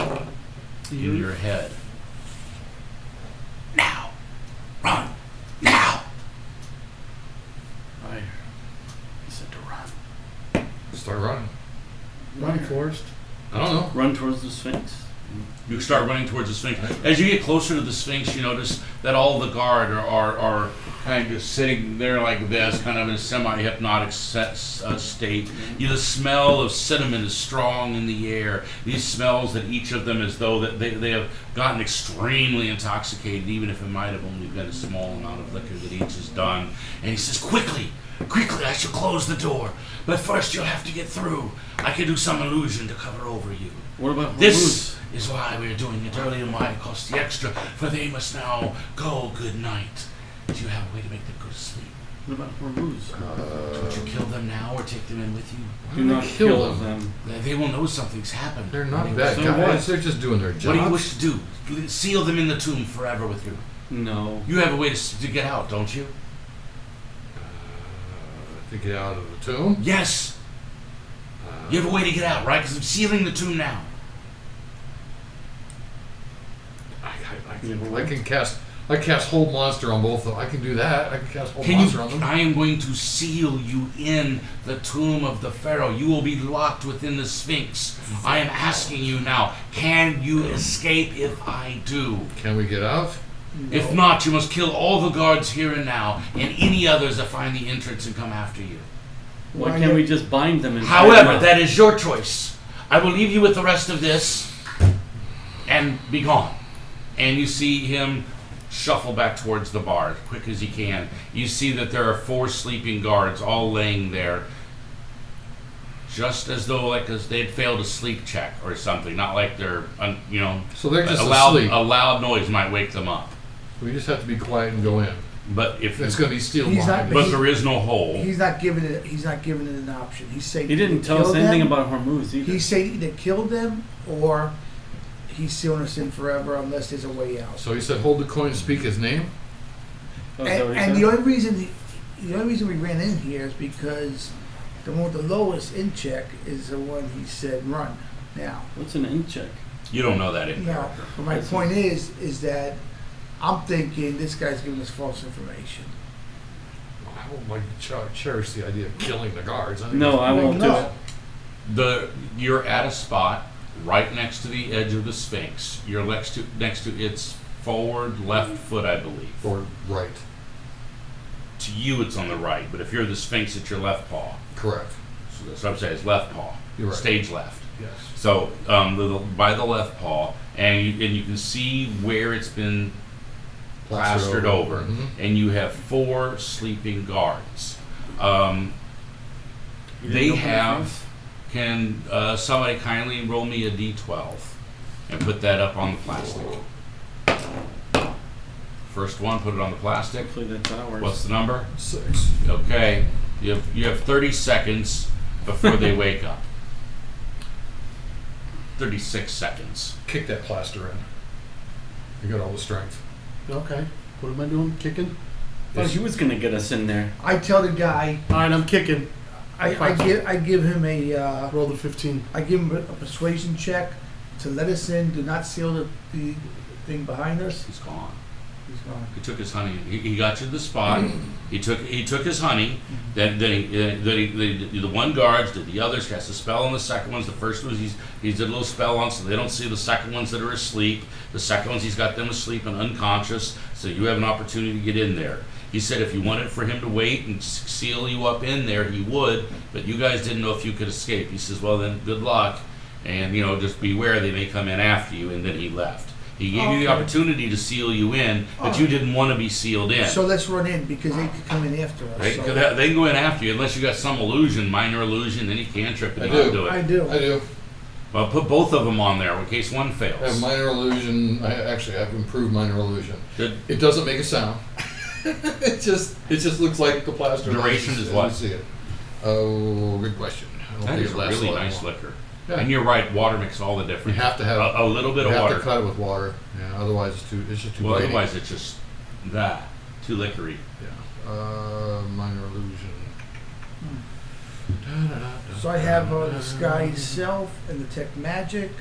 In your head. Now. Run. Now. I said to run. Start running. Run, Forrest. I don't know. Run towards the Sphinx. You start running towards the Sphinx. As you get closer to the Sphinx, you notice that all the guard are kind of sitting there like this, kind of in a semi-hypnotic state. The smell of cinnamon is strong in the air. These smells that each of them, as though that they have gotten extremely intoxicated, even if it might have only been a small amount of liquor that each has done. And he says, quickly, I shall close the door. But first you'll have to get through. I can do some illusion to cover over you. What about This is why we're doing it early and why it costs the extra, for they must now go good night. Do you have a way to make them go to sleep? What about Hormuz? Would you kill them now or take them in with you? Do not kill them. They will know something's happened. They're not They bad So guys. what? They're just doing their What job. do you wish to do? Seal them in the tomb forever with you. No. You have a way to get out, don't you? To get out of the tomb? Yes. You have a way to get out, right? Because I'm sealing the tomb now. I can cast hold monster on both of them. I can do that. I can cast hold monster on them. I am going to seal you in the tomb of the Pharaoh. You will be locked within the Sphinx. I am asking you now, can you escape if I do? Can we get out? No. If not, you must kill all the guards here and now, and any others that find the entrance and come after you. Why can't we just bind them and However, that is your choice. I will leave you with the rest of this and be gone. And you see him shuffle back towards the bar as quick as he can. You see that there are 4 sleeping guards all laying there, just as though they'd failed a sleep check or something. Not like they're, So they're just a asleep. loud noise might wake them up. We just have to be quiet and go in. But if It's going to be steel He's behind not- us. but there is no hole. He's not giving it. He's not giving it an option. He's saying He didn't tell us anything about Hormuz either. He's saying either kill them or he's sealing us in forever unless there's a way out. So he said, hold the coin and speak his name. Oh, is that what he And said? the only reason we ran in here is because the one with the lowest in check is the one he said run. Now, What's an in check? You don't know that in now, character. but my point is that I'm thinking this guy's giving us false information. I don't like cherish the idea of killing the guards. I think No, it's- I won't do No. it. You're at a spot right next to the edge of the Sphinx. You're next to its forward left foot, I believe. Or right. To you, it's on the right, but if you're the Sphinx, it's your left paw. Correct. So that's what I'm saying. It's left paw. You're right. Stage left. Yes. So by the left paw, and you can see where it's been plastered over, Mhm. and you have 4 sleeping guards. You didn't They open it for have. us? Can somebody kindly roll me a d12 and put that up on the plastic? First one, put it on the plastic. Hopefully that's ours. What's the number? 6. Okay, you have 30 seconds before they wake up. 36 seconds. Kick that plaster in. You got all the strength. Okay. What am I doing? Kicking? Oh, he was gonna get us in there. I tell the guy, All right, I'm kicking. I give him a Roll the 15. I give him a persuasion check to let us in. Do not seal the thing behind us. He's gone. He's gone. He took his honey. He got you to the spot. He took his honey. Then the one guards did the others, cast a spell on the second ones. The first ones he did a little spell on so they don't see the second ones that are asleep. The second ones he's got them asleep and unconscious, so you have an opportunity to get in there. He said if you wanted for him to wait and seal you up in there, he would, but you guys didn't know if you could escape. He says, well then, good luck, and just beware they may come in after you, and then he left. He gave you the Okay. opportunity to seal you in, but Oh. you didn't want to be sealed in. So let's run in because they could come in after us. They so- can go in after you unless you got some illusion, minor illusion, any cantrip, and I not do. do it. I do. I do. Well, put both of them on there in case one I have fails. minor illusion. I've improved minor illusion. Good. It doesn't make a sound. it just looks like the plaster. Duration as is you what? see it. Oh, good question. I don't That think is it a lasts really that nice long. liquor. Yeah. And you're right, water makes all the You difference. have to have A little bit of you have water. to cut it with water. Yeah, otherwise it's just too. Well, bitey. otherwise it's just that. Too liquory. Yeah. Minor illusion. So I have the sky self and the tech magic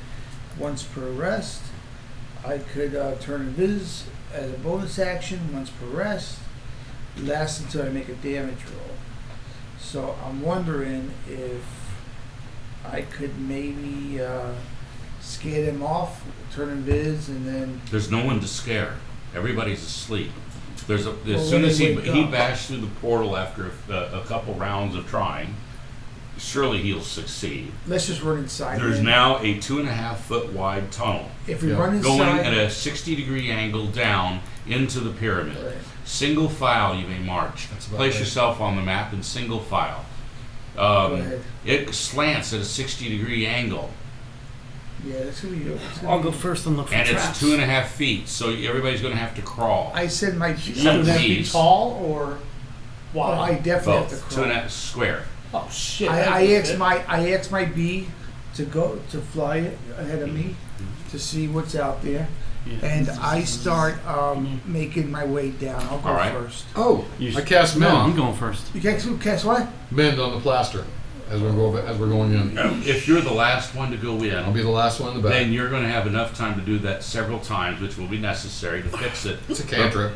once per rest. I could turn invis as a bonus action once per rest. Lasts until I make a damage roll. So I'm wondering if I could maybe scare them off, turn invis, and then There's no one to scare. Everybody's asleep. As Well, soon when as they he wake up. bashed through the portal after a couple rounds of trying, surely he'll succeed. let's just run inside. There's then. now a 2.5 foot wide tunnel If we Yeah. run going inside, at a 60-degree angle down into the pyramid. Right. Single file you may march. That's about Place right. yourself on the map in single file. Go ahead. It slants at a 60-degree angle, Yeah, that's gonna be good. I'll go first and look for and traps. it's 2.5 feet, so everybody's going to have to crawl. I said my. Seven feet. tall or Well, I definitely have to Both. crawl. 2.5 square. Oh shit! I asked my bee to go to fly ahead of me to see what's out there, and I start making my way down. I'll go All right. first. Oh, You I cast No, I'm mend. going first. You guess what? Mend on the plaster. as we're going in. If you're the last one to go I'll in, be the last one in the back. then you're going to have enough time to do that several times, which will be necessary to fix it. It's a cantrip.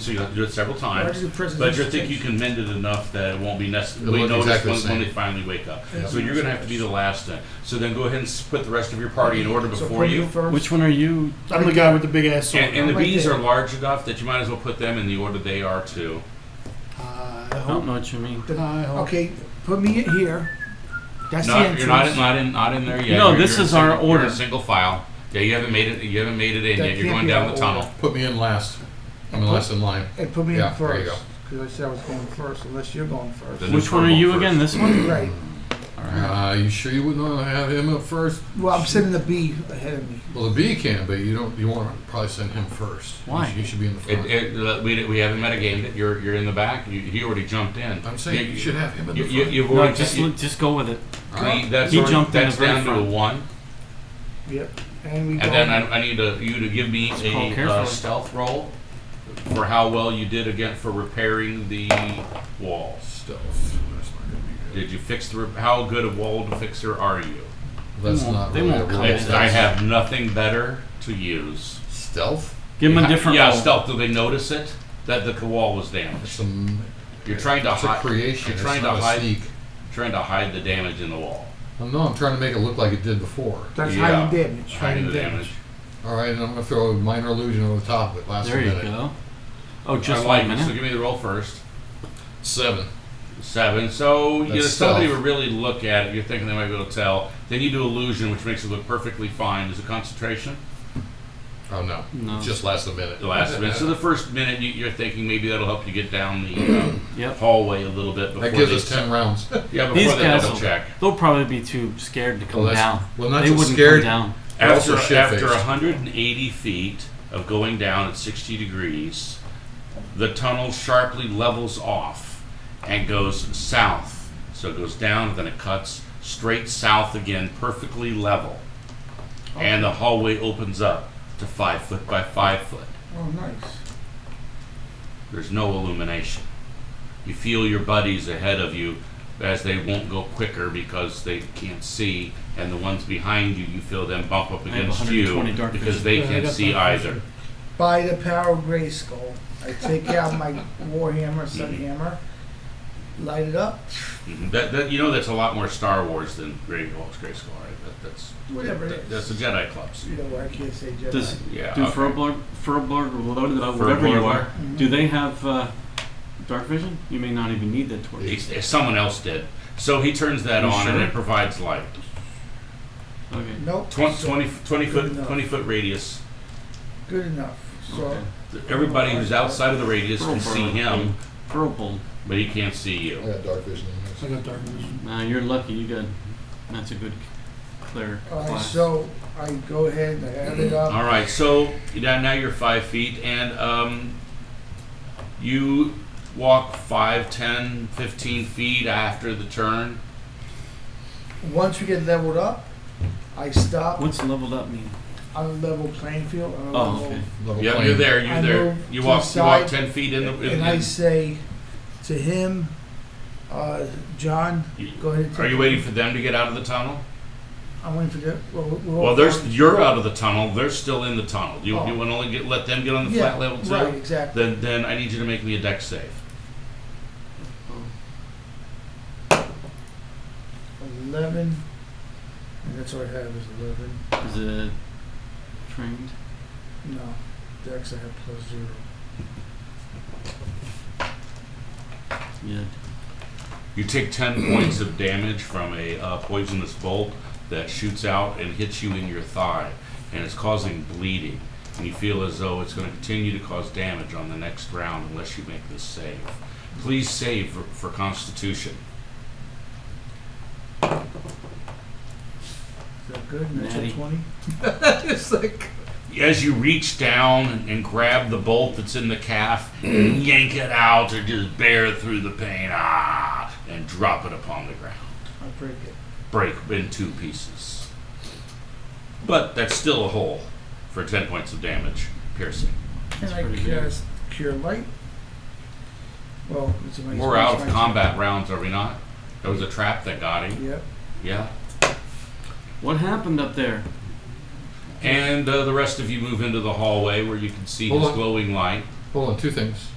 So you have to do it several Why times. does the president But you think you change? can mend it enough that it won't be necessary. It'll We look notice exactly the when they same. finally wake up. Yep. So you're going to have to be the last then. So then go ahead and put the rest of your party in order So before put me you. first. Which one are you? I'm the guy with the big ass sword. And the Right bees there. are large enough that you might as well put them in the order they are too. I I don't hope. know what you mean. I hope. Okay, put me in here. That's the entrance. You're not in there yet. No, You're- this you're is in our single- order. You're in single file. Yeah, you haven't made it. You haven't made it in That yet. You're can't going be down our the order. tunnel. Put me in last. I'm the last in line. Hey, put me Yeah, in there you first. Because I said I was going first, unless you're going first. Then- Which one are you again? This one? Right. You sure you wouldn't want to have him up first? Well, I'm sending the B ahead of me. Well, the bee can, but you don't. You want to probably send him first. Why? He should be in the front. We haven't met a game that you're in the back. He already jumped in. I'm saying you should have him in the You, front. you've No, already just go with it. All right. That's He already- jumped in that's the very down to a front. 1. Yep. And we go. And then I need you to give me Just call a carefully. stealth roll for how well you did again for repairing the walls. Stealth. That's not gonna be good. Did you fix how good a wall fixer are you? That's They won't- not they really won't a come roll. in. I have nothing better to use. Stealth. Give him a different Yeah, roll. stealth. Do they notice it that the wall was That's damaged? some. You're trying to It's a hide. creation. You're It's trying to not a hide. sneak. Trying to hide the damage in the wall. No, I'm trying to make it look like it did before. That's Yeah. hiding damage. Hiding the damage. All right, and I'm gonna throw a minor illusion over the top of it. Last There you minute. go. Oh, just I like like a it. So minute. give me the roll first. 7. 7. So you know, That's somebody stealth. would really look at it. You're thinking they might be able to tell. Then you do illusion, which makes it look perfectly fine. Is it concentration? Oh no. No. It just lasts a minute. The last minute. So the first minute, you're thinking maybe that'll help you get down the Yep. hallway a little bit before That gives they us 10 rounds. Yeah, before These they guys double will, check. they'll probably be too scared to come Well, that's- down. well, not They just wouldn't scared. come down. They're also After shit-faced. 180 feet of going down at 60 degrees, the tunnel sharply levels off and goes south. So it goes down, then it cuts straight south again, perfectly level. And the hallway opens up to 5 foot by 5 foot. Oh, nice. There's no illumination. You feel your buddies ahead of you as they won't go quicker because they can't see, and the ones behind you, you feel them bump up I have against 120 you dark because vision. they Yeah, I can't got see dark either. vision. By the power of Grayskull, I take out my Warhammer, Sun Hammer, light it up, That you know that's a lot more Star Wars than Grayskull, right? That's whatever it that's the is. Jedi clubs. You know, I can't say Jedi. Does Yeah. do okay. Furbolg, whatever you are, Mhm. do they have dark vision? You may not even need that torch. If someone else did, so he turns that You on and sure? it provides light. Okay. Nope. 20, So, 20 good foot enough. 20-foot radius. Good enough. So, Okay. Everybody who's outside of the radius can see him, Furbolg. but he can't see I you. got dark vision I in this. got dark vision. Nah, you're lucky. You got. That's a good clear alright, class. so I go ahead and I add it up. All right, so now you're 5 feet, and you walk 5, 10, 15 feet after the turn. Once we get leveled up, I stop What's leveled up mean? on a level playing field. On a Oh, level, okay. Level Yeah, plane. you're there. I You're there. move You to walk. the You walk side, 10 feet in the. and I say to him, John, go ahead. And Are you waiting for them to get out of the tunnel? I'm waiting for them. Well, you're out of the tunnel. They're still in the tunnel. You Oh. you want to only let them get on the Yeah, flat level too? right, exactly. Then I need you to make me a dex save. 11, and that's all I have is 11. Is it trained? No, Dex I have +0. Yeah. You take 10 points of damage from a poisonous bolt that shoots out and hits you in your thigh, and it's causing bleeding. And you feel as though it's going to continue to cause damage on the next round unless you make this save. Please save for Constitution. Is that good? Natural Natty. 20? It's like, As you reach down and grab the bolt that's in the calf, and yank it out or just bear through the pain, and drop it upon the ground. I break it. Break in 2 pieces. But that's still a hole for 10 points of damage, piercing. And I pretty good. cast Cure Light. Well, it's a nice We're out of nice- combat rounds, are we not? There was a trap that got him. Yep. Yeah. What happened up there? And the rest of you move into the hallway where you can see Hold his on. glowing light. Hold on, two things.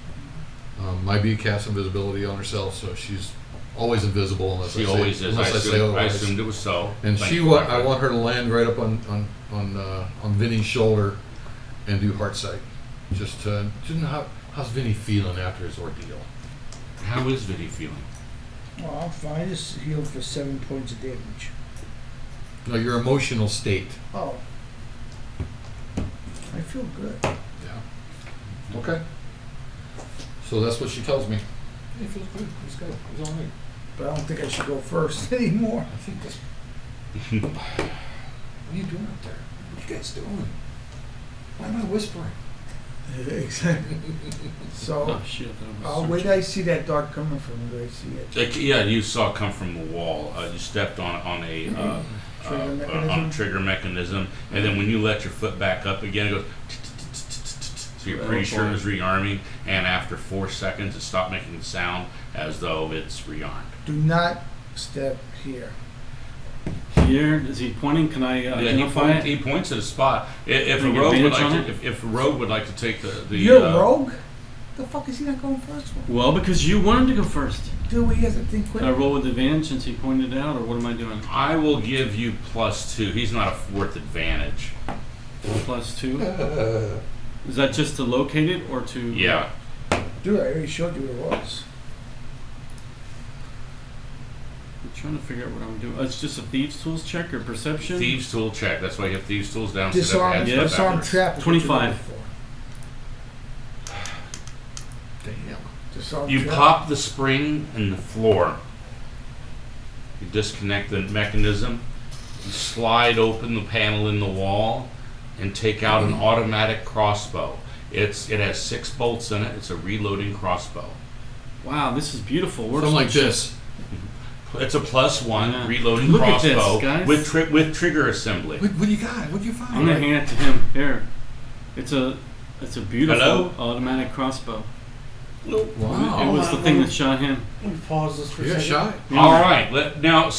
My bee casts invisibility on herself, so she's always invisible unless She I say, always is. I unless I say assumed, I otherwise. assumed it was so. And Thank she you, I Michael. want her to land right up on Vinny's shoulder and do heart sight. Just to know how's Vinny feeling after his ordeal. How is Vinny feeling? Well, I'm fine. I just healed for 7 points of damage. No, your emotional state. Oh. I feel good. Yeah. Okay. So that's what she tells me. He feels good. He's good. He's all right. But I don't think I should go first anymore. I think that's. What are you doing up there? What you guys doing? Why am I whispering? Exactly. So, Oh shit! That was where did I see that dart coming from? Where did I see it? Yeah, you saw it come from the wall. You stepped on a Trigger on mechanism? a trigger mechanism, and then when you let your foot back up again, it goes. So you're pretty sure it was rearming, and after 4 seconds, it stopped making the sound as though it's rearmed. Do not step here. Here, is he pointing? Can I identify it? He points at a spot. If a Take rogue would advantage like on to, it? if a rogue would like to take the You're rogue? The fuck is he not going first for? Well, because you wanted to go first. Dude, he has to think quick. Can I roll with advantage since he pointed it out, or what am I doing? I will give you +2. He's not worth advantage. +2. Is that just to locate it or to? Yeah. Dude, I already showed you what it was. I'm trying to figure out what I'm doing. It's just a thieves' tools check or perception. Thieves tool check. That's why you have thieves tools down. so that Disarm, adds yeah, stuff disarm after. trap. is what you're 25. looking for. Damn. Disarm You trap. pop the spring in the floor. You disconnect the mechanism. You slide open the panel in the wall and take out an automatic crossbow. It has 6 bolts in it. It's a reloading crossbow. Wow, this is beautiful. Something like this. It's a +1 Yeah. reloading Look at this, crossbow guys. with trigger assembly. What do you got? What do you find? I'm gonna hand it to him. Here, it's a beautiful Hello? automatic crossbow. Wow. It was the thing that shot him. Let me pause this for a You got second. shot? Yeah. All right. Now.